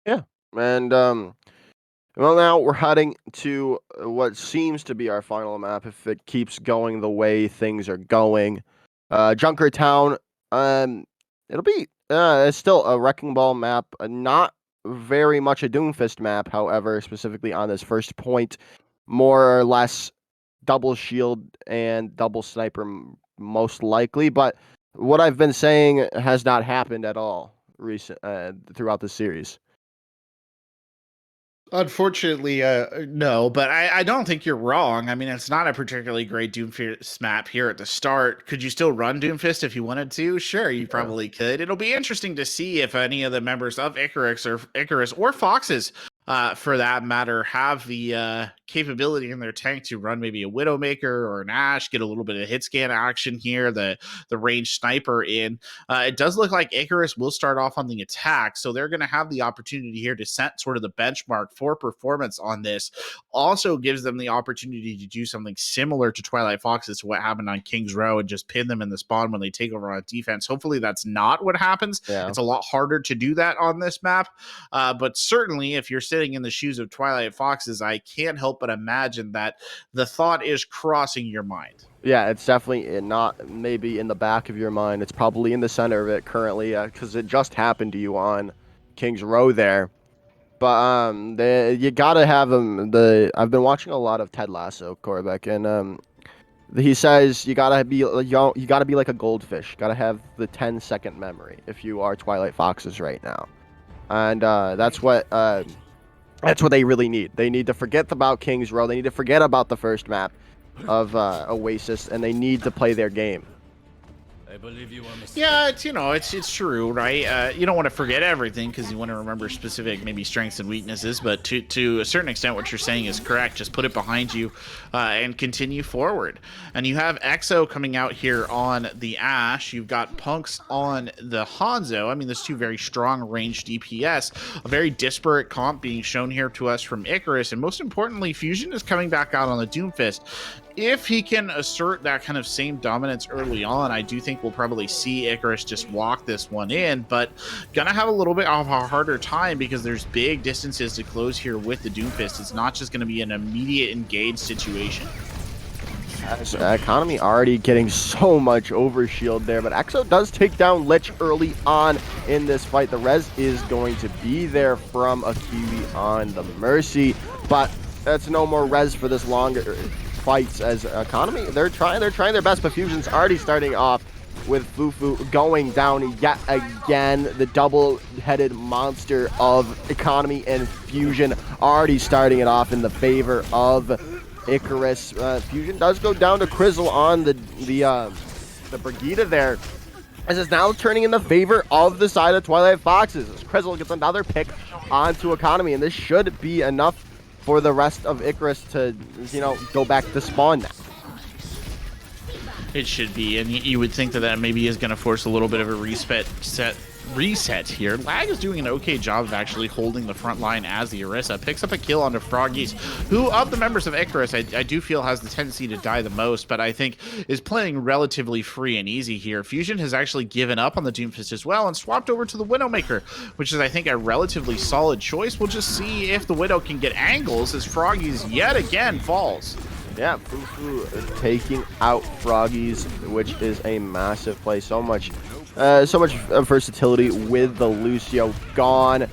Yeah. And well, now we're heading to what seems to be our final map if it keeps going the way things are going. Junkertown. It'll be it's still a Wrecking Ball map, not very much a Doomfist map, however, specifically on this first point, more or less double shield and double sniper most likely. But what I've been saying has not happened at all throughout the series. Unfortunately, no, but I don't think you're wrong. I mean, it's not a particularly great Doomfist map here at the start. Could you still run Doomfist if you wanted to? Sure, you probably could. It'll be interesting to see if any of the members of Icarus or Foxes, for that matter, have the capability in their tank to run maybe a Widowmaker or an Ash, get a little bit of hit scan action here, the ranged sniper in. It does look like Icarus will start off on the attack, so they're going to have the opportunity here to set sort of the benchmark for performance on this. Also gives them the opportunity to do something similar to Twilight Foxes, to what happened on King's Row, and just pin them in the spawn when they take over on defense. Hopefully that's not what happens. Yeah. It's a lot harder to do that on this map, but certainly if you're sitting in the shoes of Twilight Foxes, I can't help but imagine that the thought is crossing your mind. Yeah, it's definitely not maybe in the back of your mind. It's probably in the center of it currently, because it just happened to you on King's Row there. But you gotta have them. I've been watching a lot of Ted Lasso, Korbeck, and he says you gotta be like a goldfish. You gotta have the 10-second memory if you are Twilight Foxes right now, and that's what they really need. They need to forget about King's Row. They need to forget about the first map of Oasis, and they need to play their game. I believe you are mistaken. Yeah, it's true, right? You don't want to forget everything because you want to remember specific maybe strengths and weaknesses, but to a certain extent what you're saying is correct. Just put it behind you and continue forward. And you have EXO coming out here on the Ash. You've got Punks on the Hanzo. I mean, there's two very strong ranged DPS. A very disparate comp being shown here to us from Icarus, and most importantly, Fusion is coming back out on the Doomfist. If he can assert that kind of same dominance early on, I do think we'll probably see Icarus just walk this one in, but gonna have a little bit of a harder time because there's big distances to close here with the Doomfist. It's not just gonna be an immediate engage situation. Economy already getting so much overshield there, but EXO does take down Lich early on in this fight. The res is going to be there from a Kiwi on the Mercy, but that's no more res for this longer fights as Economy. They're trying their best, but Fusion's already starting off with Fufu going down yet again. The double-headed monster of Economy and Fusion already starting it off in the favor of Icarus. Fusion does go down to Crizzle on the Brigida there, as it's now turning in the favor of the side of Twilight Foxes. As Crizzle gets another pick onto Economy, and this should be enough for the rest of Icarus to, go back to spawn now. It should be, and you would think that maybe is going to force a little bit of a reset here. Lag is doing an okay job of actually holding the front line as the Orisa picks up a kill onto Froggies, who of the members of Icarus I do feel has the tendency to die the most, but I think is playing relatively free and easy here. Fusion has actually given up on the Doomfist as well and swapped over to the Widowmaker, which is I think a relatively solid choice. We'll just see if the Widow can get angles as Froggies yet again falls. Yeah, Fufu taking out Froggies, which is a massive play. So much versatility with the Lucio gone.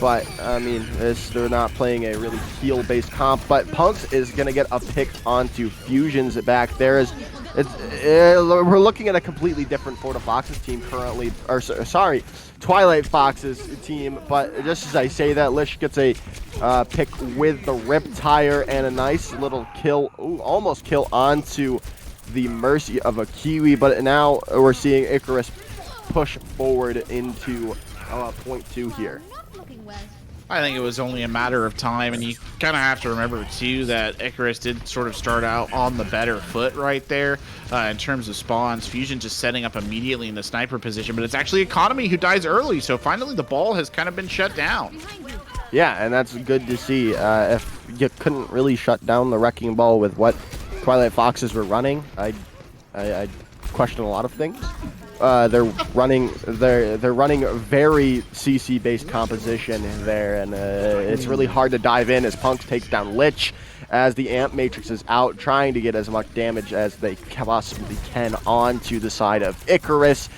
But, I mean, they're not playing a really heal-based comp. But Punks is going to get a pick onto Fusion's back there. We're looking at a completely different Florida Foxes team currently. Or, sorry, Twilight Foxes team. But just as I say that, Lish gets a pick with the Riptire and a nice little kill. Ooh, almost kill onto the Mercy of a Kiwi. But now we're seeing Icarus push forward into point 2 here. I think it was only a matter of time, and you kind of have to remember, too, that Icarus did sort of start out on the better foot right there in terms of spawns. Fusion just setting up immediately in the sniper position, but it's actually Economy who dies early, so finally the ball has kind of been shut down. Yeah, and that's good to see. If you couldn't really shut down the Wrecking Ball with what Twilight Foxes were running, I question a lot of things. They're running very CC based composition there, and it's really hard to dive in as Punks takes down Lich as the Amp Matrix is out, trying to get as much damage as they possibly can onto the side of Icarus.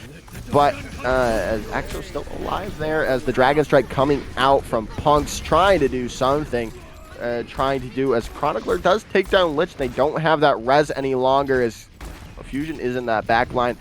But as Exo's still alive there, as the Dragon Strike coming out from Punks, trying to do something, trying to do as Chronicler does take down Lich. They don't have that res any longer as Fusion is in that backline.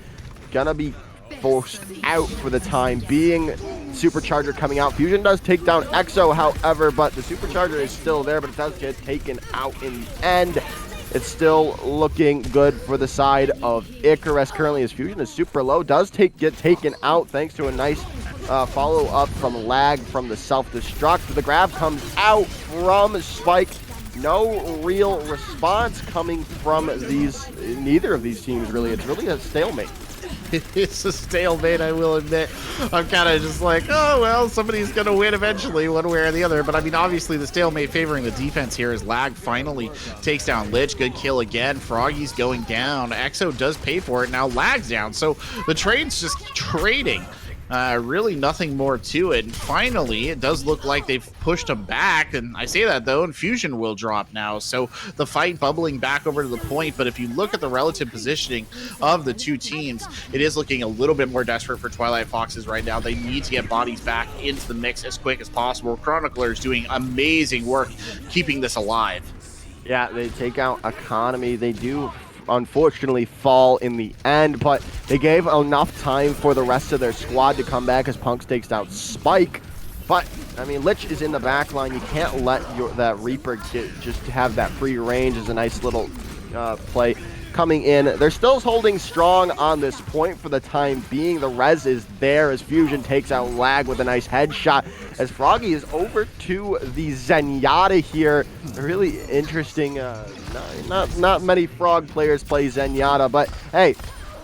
Gonna be forced out for the time being. Supercharger coming out. Fusion does take down Exo, however, but the Supercharger is still there, but it does get taken out in the end. It's still looking good for the side of Icarus. Currently, his Fusion is super low. Does get taken out thanks to a nice follow-up from Lag from the self-destruct. The grab comes out from Spike. No real response coming from neither of these teams, really. It's really a stalemate. It's a stalemate, I will admit. I'm kind of just like, oh, well, somebody's going to win eventually, one way or the other. But, I mean, obviously, the stalemate favoring the defense here is Lag finally takes down Lich. Good kill again. Froggy's going down. Exo does pay for it. Now Lag's down. So the trade's just trading. Really nothing more to it. And finally, it does look like they've pushed him back. And I say that, though, and Fusion will drop now. So the fight bubbling back over to the point. But if you look at the relative positioning of the two teams, it is looking a little bit more desperate for Twilight Foxes right now. They need to get bodies back into the mix as quick as possible. Chronicler is doing amazing work keeping this alive. Yeah, they take out Economy. They do unfortunately fall in the end, but they gave enough time for the rest of their squad to come back as Punks takes down Spike. But I mean, Lich is in the back line. You can't let that Reaper just have that free range. As a nice little play coming in. They're still holding strong on this point for the time being. The res is there as Fusion takes out Lag with a nice headshot as Froggy is over to the Zenyatta here. Really interesting. Not many Frog players play Zenyatta, but hey,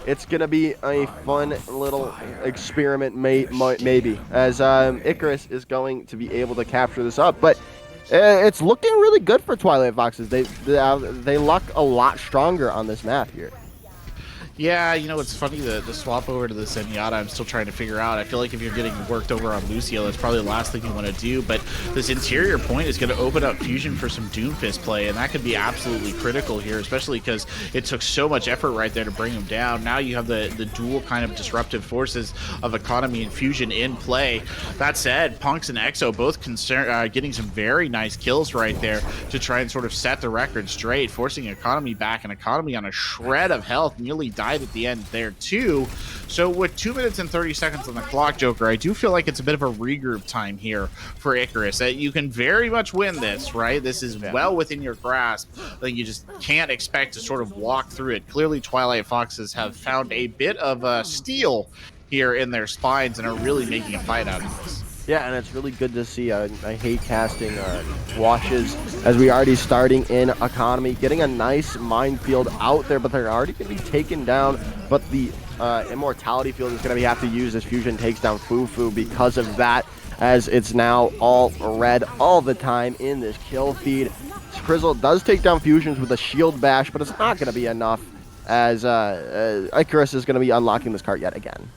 it's going to be a fun little experiment maybe as Icarus is going to be able to capture this up. But it's looking really good for Twilight Foxes. They luck a lot stronger on this map here. Yeah, you know, it's funny, the swap over to the Zenyatta, I'm still trying to figure out. I feel like if you're getting worked over on Lucio, that's probably the last thing you want to do, but this interior point is going to open up Fusion for some Doomfist play, and that could be absolutely critical here, especially because it took so much effort right there to bring him down. Now you have the dual kind of disruptive forces of Economy and Fusion in play. That said, Punks and Exo both getting some very nice kills right there to try and sort of set the record straight, forcing Economy back, and Economy on a shred of health, nearly died at the end there too. So with 2 minutes and 30 seconds on the clock, Joker, I do feel like it's a bit of a regroup time here for Icarus. You can very much win this, right? This is well within your grasp. Like, you just can't expect to sort of walk through it. Clearly, Twilight Foxes have found a bit of steel here in their spines and are really making a fight out of this. Yeah, and it's really good to see. I hate casting washes as we already starting in Economy, getting a nice minefield out there, but they're already going to be taken down. But the Immortality field is going to have to use as Fusion takes down Fufu because of that, as it's now all red all the time in this kill feed. Crizzle does take down Fusions with a shield bash, but it's not going to be enough as Icarus is going to be unlocking this cart yet again.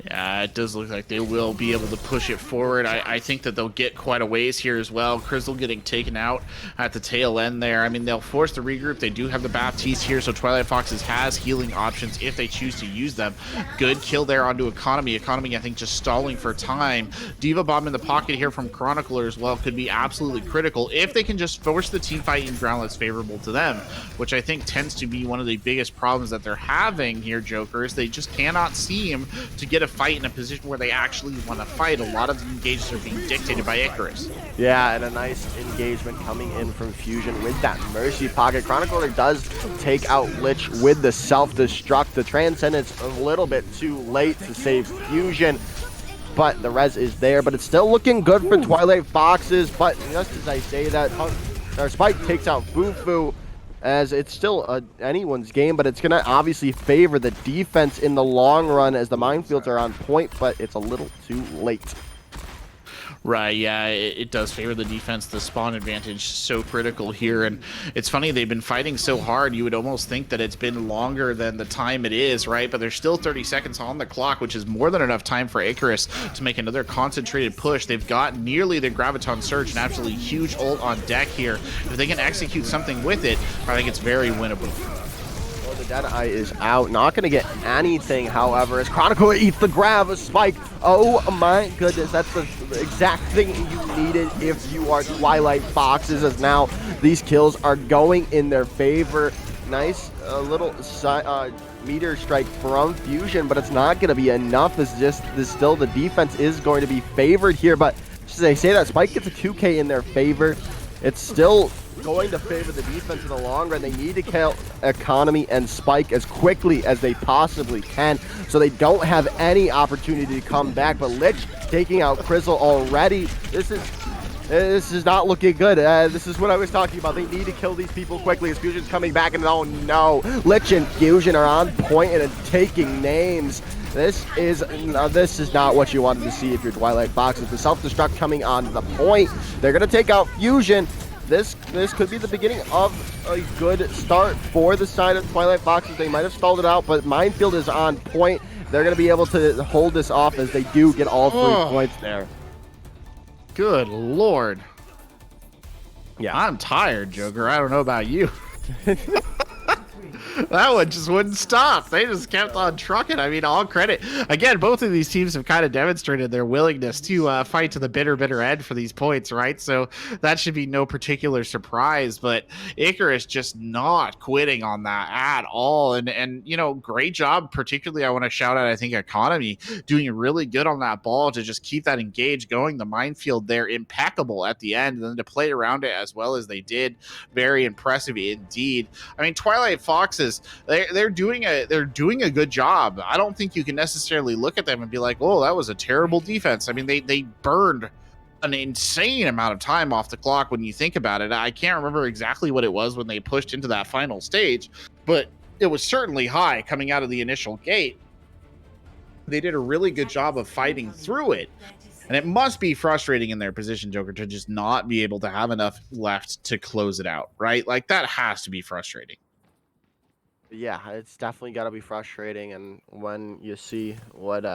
Yeah, it does look like they will be able to push it forward. I think that they'll get quite a ways here as well. Crystal getting taken out at the tail end there. I mean, they'll force the regroup. They do have the Baptiste here, so Twilight Foxes has healing options if they choose to use them. Good kill there onto Economy. Economy, I think, just stalling for time. Diva Bomb in the pocket here from Chronicler as well could be absolutely critical if they can just force the team fight in ground that's favorable to them, which I think tends to be one of the biggest problems that they're having here, Joker, is they just cannot seem to get a fight in a position where they actually want to fight. A lot of the engagements are being dictated by Icarus. Yeah, and a nice engagement coming in from Fusion with that Mercy pocket. Chronicler does take out Lich with the self-destruct. The Transcendence a little bit too late to save Fusion, but the res is there. But it's still looking good for Twilight Foxes. But just as I say that, Spike takes out Fufu, as it's still anyone's game, but it's going to obviously favor the defense in the long run as the minefields are on point, but it's a little too late. Right, yeah, it does favor the defense. The spawn advantage so critical here, and it's funny, they've been fighting so hard, you would almost think that it's been longer than the time it is, right? But there's still 30 seconds on the clock, which is more than enough time for Icarus to make another concentrated push. They've got nearly the Graviton Surge, an absolutely huge ult on deck here. If they can execute something with it, I think it's very winnable. The Deadeye is out, not going to get anything, however, as Chronicle eats the grab, a spike. Oh my goodness, that's the exact thing you needed if you are Twilight Foxes, as now these kills are going in their favor. Nice little meteor strike from Fusion, but it's not going to be enough. It's just still the defense is going to be favored here, but as they say that Spike gets a 2K in their favor, it's still going to favor the defense in the long run. They need to kill Economy and Spike as quickly as they possibly can, so they don't have any opportunity to come back. But Lich taking out Crizzle already. This is not looking good. This is what I was talking about. They need to kill these people quickly as Fusion's coming back, and oh no, Lich and Fusion are on point and taking names. This is not what you wanted to see if you're Twilight Foxes. The self-destruct coming on the point. They're gonna take out Fusion. This could be the beginning of a good start for the side of Twilight Foxes. They might have stalled it out, but Minefield is on point. They're going to be able to hold this off as they do get all 3 points there. Good Lord. Yeah. I'm tired, Joker. I don't know about you. That one just wouldn't stop. They just kept on trucking. I mean, all credit. Again, both of these teams have kind of demonstrated their willingness to fight to the bitter end for these points, right? So that should be no particular surprise. But Icarus just not quitting on that at all. And you know, great job. Particularly, I want to shout out, I think, Economy doing really good on that ball to just keep that engage going. The Minefield there, impeccable at the end. And then to play around it as well as they did, very impressive indeed. I mean, Twilight Foxes, they're doing a good job. I don't think you can necessarily look at them and be like, oh, that was a terrible defense. I mean, they burned an insane amount of time off the clock when you think about it. I can't remember exactly what it was when they pushed into that final stage, but it was certainly high coming out of the initial gate. They did a really good job of fighting through it. And it must be frustrating in their position, Joker, to just not be able to have enough left to close it out, right? Like, that has to be frustrating. Yeah, it's definitely got to be frustrating, and when you see what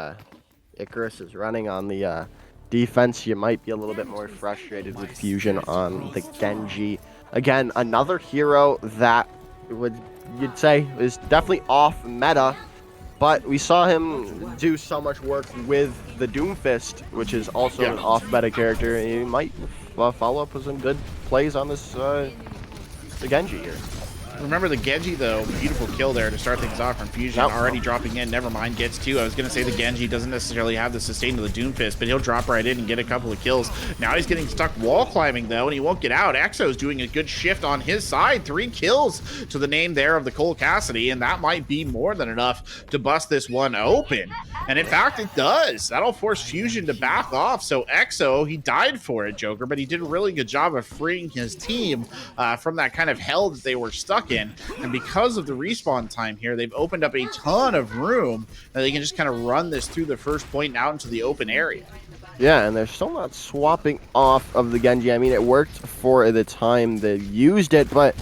Icarus is running on the defense, you might be a little bit more frustrated with Fusion on the Genji. Again, another hero that you'd say is definitely off meta, but we saw him do so much work with the Doomfist, which is also an off meta character, and he might follow up with some good plays on this the Genji here. Remember the Genji, though, beautiful kill there to start things off from Fusion, already dropping in. Never mind, gets 2. I was going to say the Genji doesn't necessarily have the sustain of the Doomfist, but he'll drop right in and get a couple of kills. Now he's getting stuck wall climbing, though, and he won't get out. Exo's doing a good shift on his side. 3 kills to the name there of the Cole Cassidy, and that might be more than enough to bust this one open. And in fact, it does. That'll force Fusion to back off. So Exo, he died for it, Joker, but he did a really good job of freeing his team from that kind of hell that they were stuck in. And because of the respawn time here, they've opened up a ton of room that they can just kind of run this through the first point and out into the open area. Yeah, and they're still not swapping off of the Genji. I mean, it worked for the time they used it, but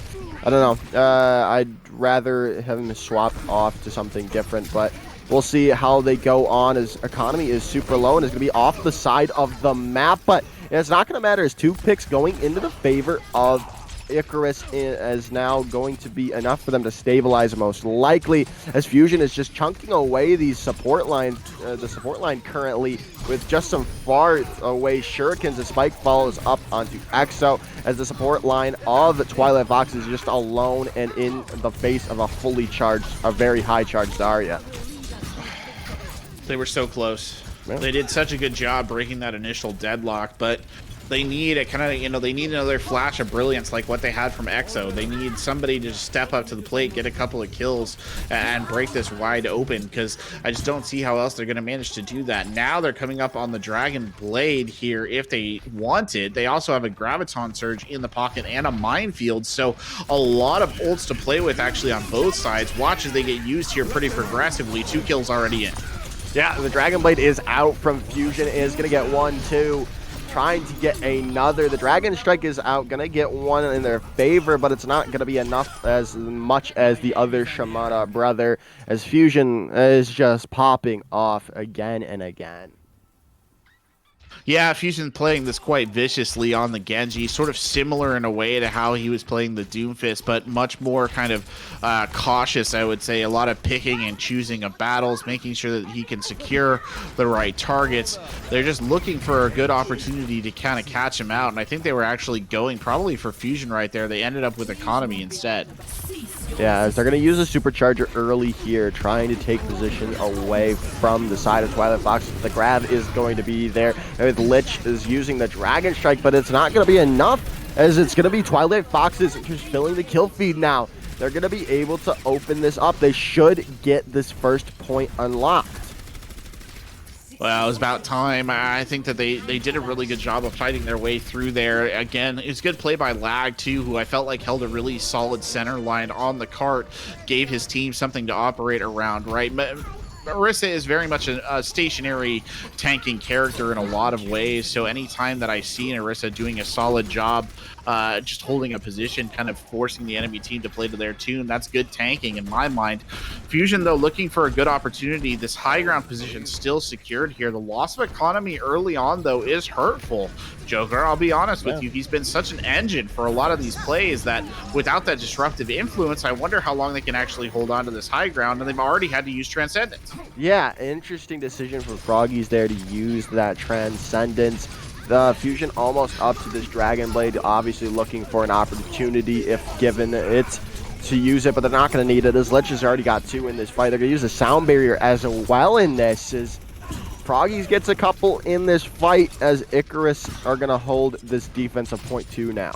I don't know. I'd rather have them swap off to something different, but we'll see how they go on, as Economy is super low and is going to be off the side of the map, but it's not going to matter as 2 picks going into the favor of Icarus is now going to be enough for them to stabilize most likely, as Fusion is just chunking away these support lines, the support line currently with just some far away shurikens as Spike follows up onto Exo, as the support line of Twilight Fox is just alone and in the face of a fully charged, a very high charged Zarya. They were so close. Yeah. They did such a good job breaking that initial deadlock, but they need a kind of, you know, they need another flash of brilliance like what they had from Exo. They need somebody to just step up to the plate, get a couple of kills, and break this wide open, because I just don't see how else they're going to manage to do that. Now they're coming up on the Dragon Blade here if they want it. They also have a Graviton Surge in the pocket and a Minefield, so a lot of ults to play with actually on both sides. Watch as they get used here pretty progressively. 2 kills already in. Yeah, the Dragon Blade is out from Fusion, is going to get 1, 2. trying to get another. The Dragon Strike is out, gonna get one in their favor, but it's not gonna be enough as much as the other Shimada brother, as Fusion is just popping off again and again. Yeah, Fusion playing this quite viciously on the Genji, sort of similar in a way to how he was playing the Doomfist, but much more kind of cautious, I would say. A lot of picking and choosing of battles, making sure that he can secure the right targets. They're just looking for a good opportunity to kind of catch him out, and I think they were actually going probably for Fusion right there. They ended up with Economy instead. Yeah, as they're going to use a supercharger early here, trying to take position away from the side of Twilight Foxes. The grab is going to be there. With Lich is using the Dragon Strike, but it's not going to be enough, as it's going to be Twilight Foxes just filling the kill feed now. They're going to be able to open this up. They should get this first point unlocked. Well, it was about time. I think that they did a really good job of fighting their way through there. Again, it's good play by Lag, too, who I felt like held a really solid center line on the cart, gave his team something to operate around, right? Orisa is very much a stationary tanking character in a lot of ways, so anytime that I see an Orisa doing a solid job just holding a position, kind of forcing the enemy team to play to their tune, that's good tanking in my mind. Fusion, though, looking for a good opportunity. This high ground position still secured here. The loss of Economy early on, though, is hurtful. Joker, I'll be honest with you, he's been such an engine for a lot of these plays that without that disruptive influence, I wonder how long they can actually hold on to this high ground, and they've already had to use Transcendence. Yeah, interesting decision from Froggies there to use that Transcendence. The Fusion almost up to this Dragon Blade, obviously looking for an opportunity if given it to use it, but they're not going to need it, as Lich has already got two in this fight. They're going to use a Sound Barrier as well in this, as Froggies gets a couple in this fight, as Icarus are going to hold this defense of .2 now.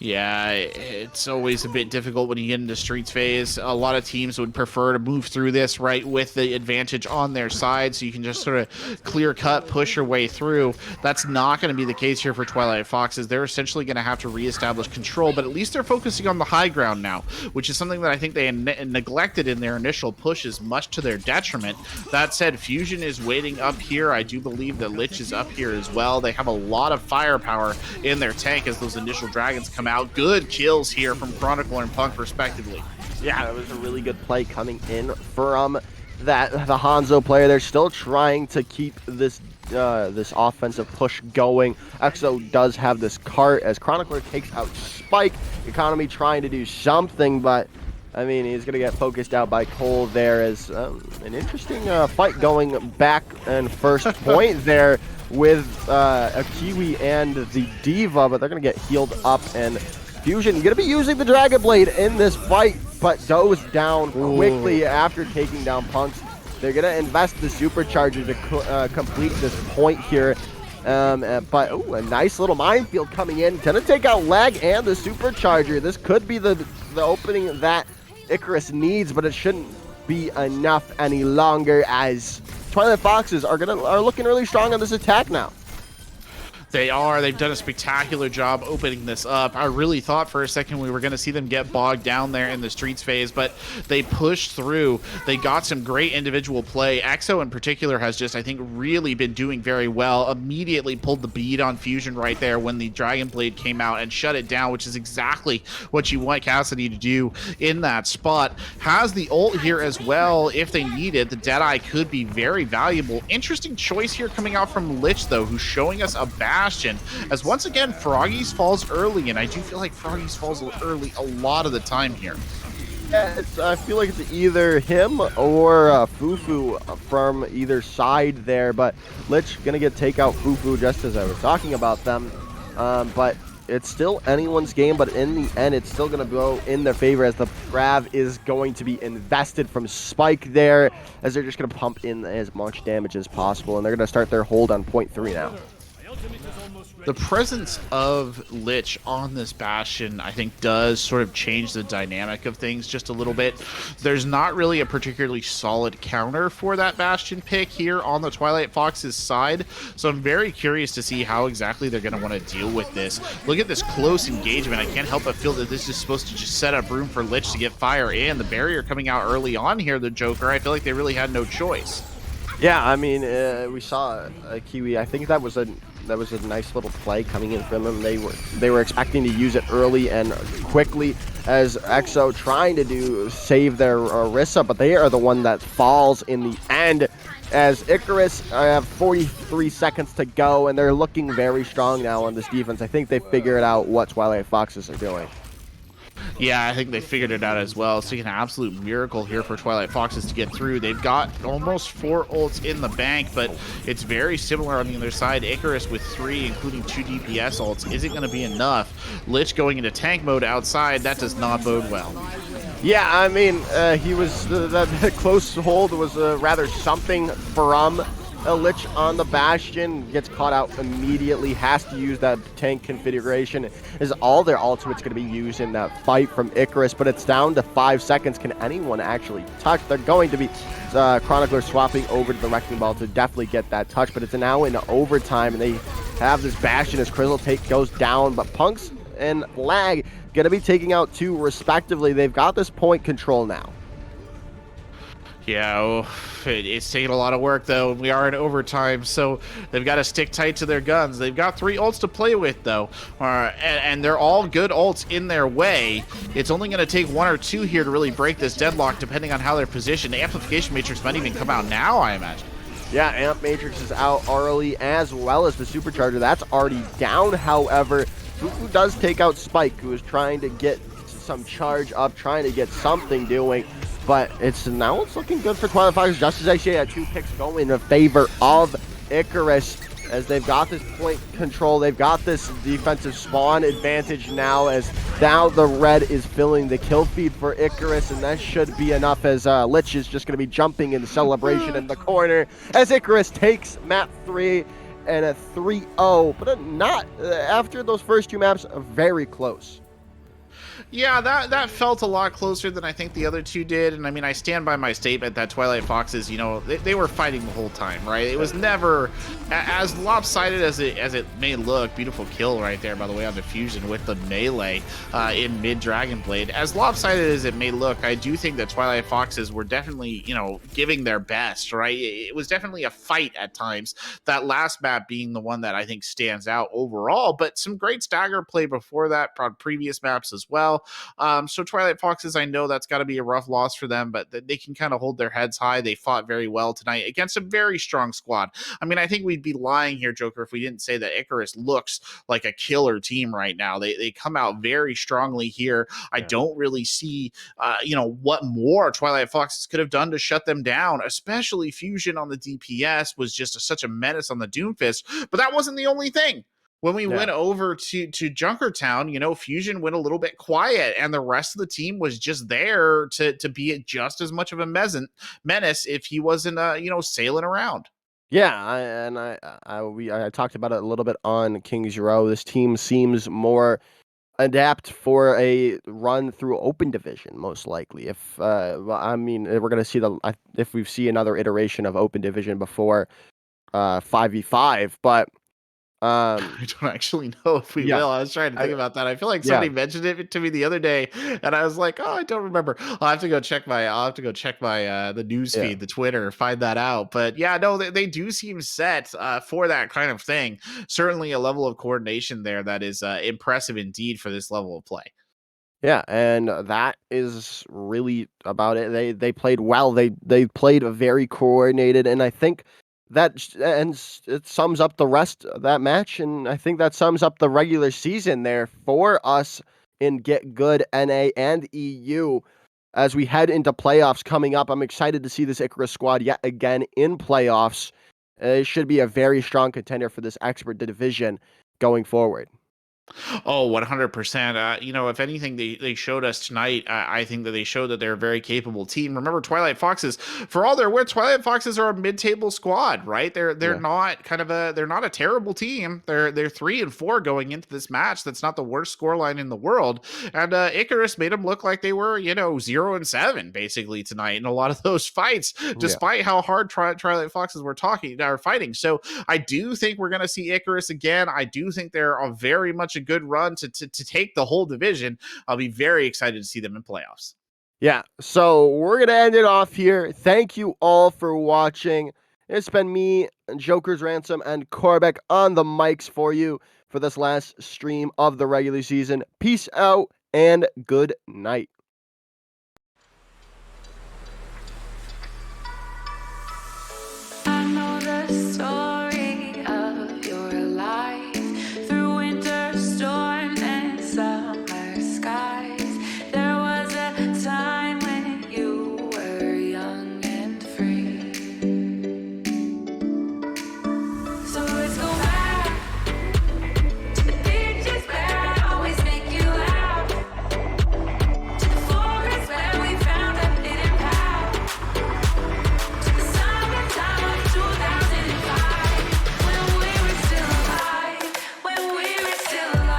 Yeah, it's always a bit difficult when you get into Streets phase. A lot of teams would prefer to move through this, right, with the advantage on their side, so you can just sort of clear-cut, push your way through. That's not going to be the case here for Twilight Foxes. They're essentially going to have to reestablish control, but at least they're focusing on the high ground now, which is something that I think they neglected in their initial pushes, much to their detriment. That said, Fusion is waiting up here. I do believe that Lich is up here as well. They have a lot of firepower in their tank as those initial dragons come out. Good kills here from Chronicle and Punk respectively. Yeah, that was a really good play coming in from the Hanzo player. They're still trying to keep this this offensive push going. EXO does have this cart as Chronicler takes out Spike. Economy trying to do something, but I mean, he's going to get focused out by Cole there, as an interesting fight going back and first point there with a Kiwi and the Diva, but they're going to get healed up, and Fusion going to be using the Dragon Blade in this fight, but goes down quickly after taking down Punks. They're going to invest the Supercharger to complete this point here. But a nice little minefield coming in. Going to take out Lag and the Supercharger. This could be the opening that Icarus needs, but it shouldn't be enough any longer, as Twilight Foxes are looking really strong on this attack now. They are. They've done a spectacular job opening this up. I really thought for a second we were going to see them get bogged down there in the Streets phase, but they pushed through. They got some great individual play. EXO in particular has just, I think, really been doing very well. Immediately pulled the bead on Fusion right there when the Dragon Blade came out and shut it down, which is exactly what you want Cassidy to do in that spot. Has the ult here as well if they need it. The Deadeye could be very valuable. Interesting choice here coming out from Lich, though, who's showing us a Bastion, as once again Froggies falls early, and I do feel like Froggies falls early a lot of the time here. Yeah, I feel like it's either him or Fufu from either side there, but Lich gonna get take out Fufu just as I was talking about them. But it's still anyone's game, but in the end it's still gonna go in their favor, as the grab is going to be invested from Spike there, as they're just gonna pump in as much damage as possible, and they're gonna start their hold on point 3 now. The presence of Lich on this Bastion, I think, does sort of change the dynamic of things just a little bit. There's not really a particularly solid counter for that Bastion pick here on the Twilight Foxes side, so I'm very curious to see how exactly they're going to want to deal with this. Look at this close engagement. I can't help but feel that this is supposed to just set up room for Lich to get fire in. The barrier coming out early on here, the Joker, I feel like they really had no choice. Yeah, I mean, we saw a Kiwi. I think that was a That was a nice little play coming in from them. They were expecting to use it early and quickly as EXO trying to save their Orisa, but they are the one that falls in the end. As Icarus have 43 seconds to go, and they're looking very strong now on this defense. I think they figured out what Twilight Foxes are doing. Yeah, I think they figured it out as well. Seeing an absolute miracle here for Twilight Foxes to get through. They've got almost 4 ults in the bank, but it's very similar on the other side. Icarus with 3, including 2 DPS ults, isn't going to be enough. Lich going into tank mode outside, that does not bode well. Yeah, I mean, he was that close hold was rather something from a Lich on the Bastion. Gets caught out immediately, has to use that tank configuration. Is all their ultimates going to be used in that fight from Icarus, but it's down to 5 seconds. Can anyone actually touch? They're going to be Chronicler swapping over to the Wrecking Ball to definitely get that touch, but it's now in overtime, and they have this Bastion as Crizzle goes down, but Punks and Lag going to be taking out 2 respectively. They've got this point control now. Yeah, it's taking a lot of work, though. We are in overtime, so they've got to stick tight to their guns. They've got 3 ults to play with, though, and they're all good ults in their way. It's only going to take 1 or 2 here to really break this deadlock, depending on how they're positioned. The Amplification Matrix might even come out now, I imagine. Yeah, Amp Matrix is out early, as well as the Supercharger. That's already down, however. Fufu does take out Spike, who is trying to get some charge up, trying to get something doing. But it's looking good for Twilight Foxes, just as I say, 2 picks go in favor of Icarus, as they've got this point control. They've got this defensive spawn advantage now, as now the red is filling the kill feed for Icarus, and that should be enough, as Lich is just going to be jumping in the celebration in the corner, as Icarus takes map 3 and a 3-0, but not after those first 2 maps, very close. Yeah, that felt a lot closer than I think the other 2 did. And I mean, I stand by my statement that Twilight Foxes, you know, they were fighting the whole time, right? It was never as lopsided as it may look. Beautiful kill right there, by the way, on Diffusion with the melee in mid Dragon Blade. As lopsided as it may look, I do think that Twilight Foxes were definitely, you know, giving their best, right? It was definitely a fight at times. That last map being the one that I think stands out overall, but some great stagger play before that, previous maps as well. So Twilight Foxes, I know that's got to be a rough loss for them, but they can kind of hold their heads high. They fought very well tonight against a very strong squad. I mean, I think we'd be lying here, Joker, if we didn't say that Icarus looks like a killer team right now. They come out very strongly here. I don't really see, you know, what more Twilight Foxes could have done to shut them down, especially Fusion on the DPS was just such a menace on the Doomfist, but that wasn't the only thing. When we went over to Junkertown, you know, Fusion went a little bit quiet, and the rest of the team was just there to be just as much of a menace if he wasn't, you know, sailing around. Yeah, I talked about it a little bit on Kings Row. This team seems more adapt for a run through open division, most likely. If I mean, we're gonna see if we see another iteration of open division before 5v5, but. I don't actually know if we will. I was trying to think about that. I feel like somebody mentioned it to me the other day, and I was like, "Oh, I don't remember." I'll have to go check my the news feed, the Twitter, find that out. But yeah, no, they do seem set for that kind of thing. Certainly, a level of coordination there that is impressive indeed for this level of play. Yeah, and that is really about it. They played well. They played very coordinated, and I think it sums up the rest of that match, and I think that sums up the regular season there for us in GitGud NA and EU. As we head into playoffs coming up, I'm excited to see this Icarus squad yet again in playoffs. It should be a very strong contender for this expert division going forward. Oh, 100%. You know, if anything, they showed us tonight, I think that they showed that they're a very capable team. Remember, Twilight Foxes, for all their worth, Twilight Foxes are a mid-table squad, right? They're not they're not a terrible team. They're 3-4 going into this match. That's not the worst scoreline in the world. And Icarus made them look like they were, you know, 0-7 basically tonight in a lot of those fights, despite how hard Twilight Foxes were fighting. So I do think we're going to see Icarus again. I do think they're a very much a good run to take the whole division. I'll be very excited to see them in playoffs. Yeah, so we're going to end it off here. Thank you all for watching, It's been me, Joker's Ransom, and Korbeck on the mics for you for this last stream of the regular season. Peace out and good night. I know the story of your life through winter storms and summer skies. There was a time when you were young and free. So let's go back to the beaches where I always make you laugh, to the forest where we found a hidden path, to the summertime of 2005, when we were still alive, when we were still alive. When we were still alive.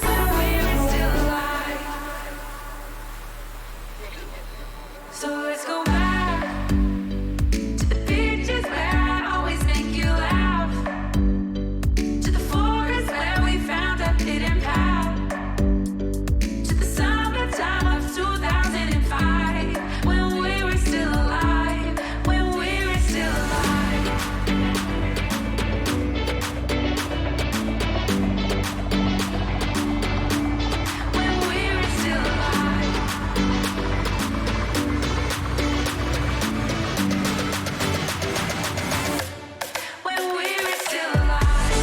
When we were still alive. So let's go back to the beaches where I always make you laugh, to the forest where we found a hidden path, to the summertime of 2005, when we were still alive, when we were still alive. When we were still alive. When we were still alive. When we were still alive. When we were still alive.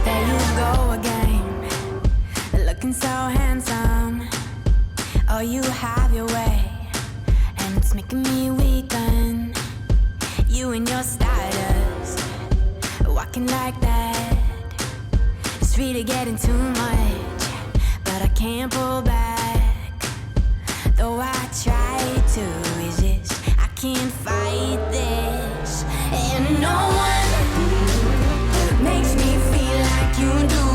There you go again, looking so handsome. Oh, you have your way, and it's making me weaken. You and your stardust, walking like that. It's really getting too much, but I can't pull back. Though I try to resist, I can't fight this. And no one makes me feel like you do.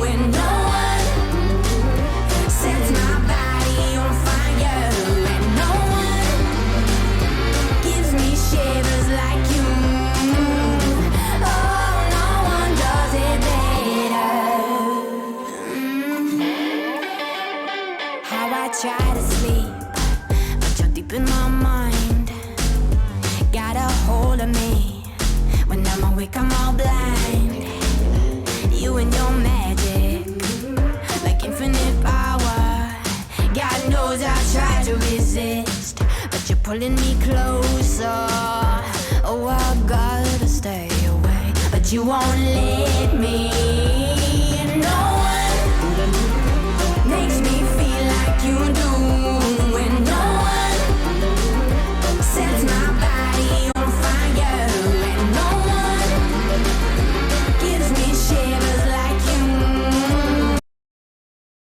And no one sets my body on fire. And no one gives me shivers like you. Oh, no one does it better. How I try to sleep, but you're deep in my mind. Got a hold of me. When I'm awake, I'm all blind. You and your magic, like infinite power. God knows I try to resist, but you're pulling me closer. Oh, I gotta stay away, but you won't let me.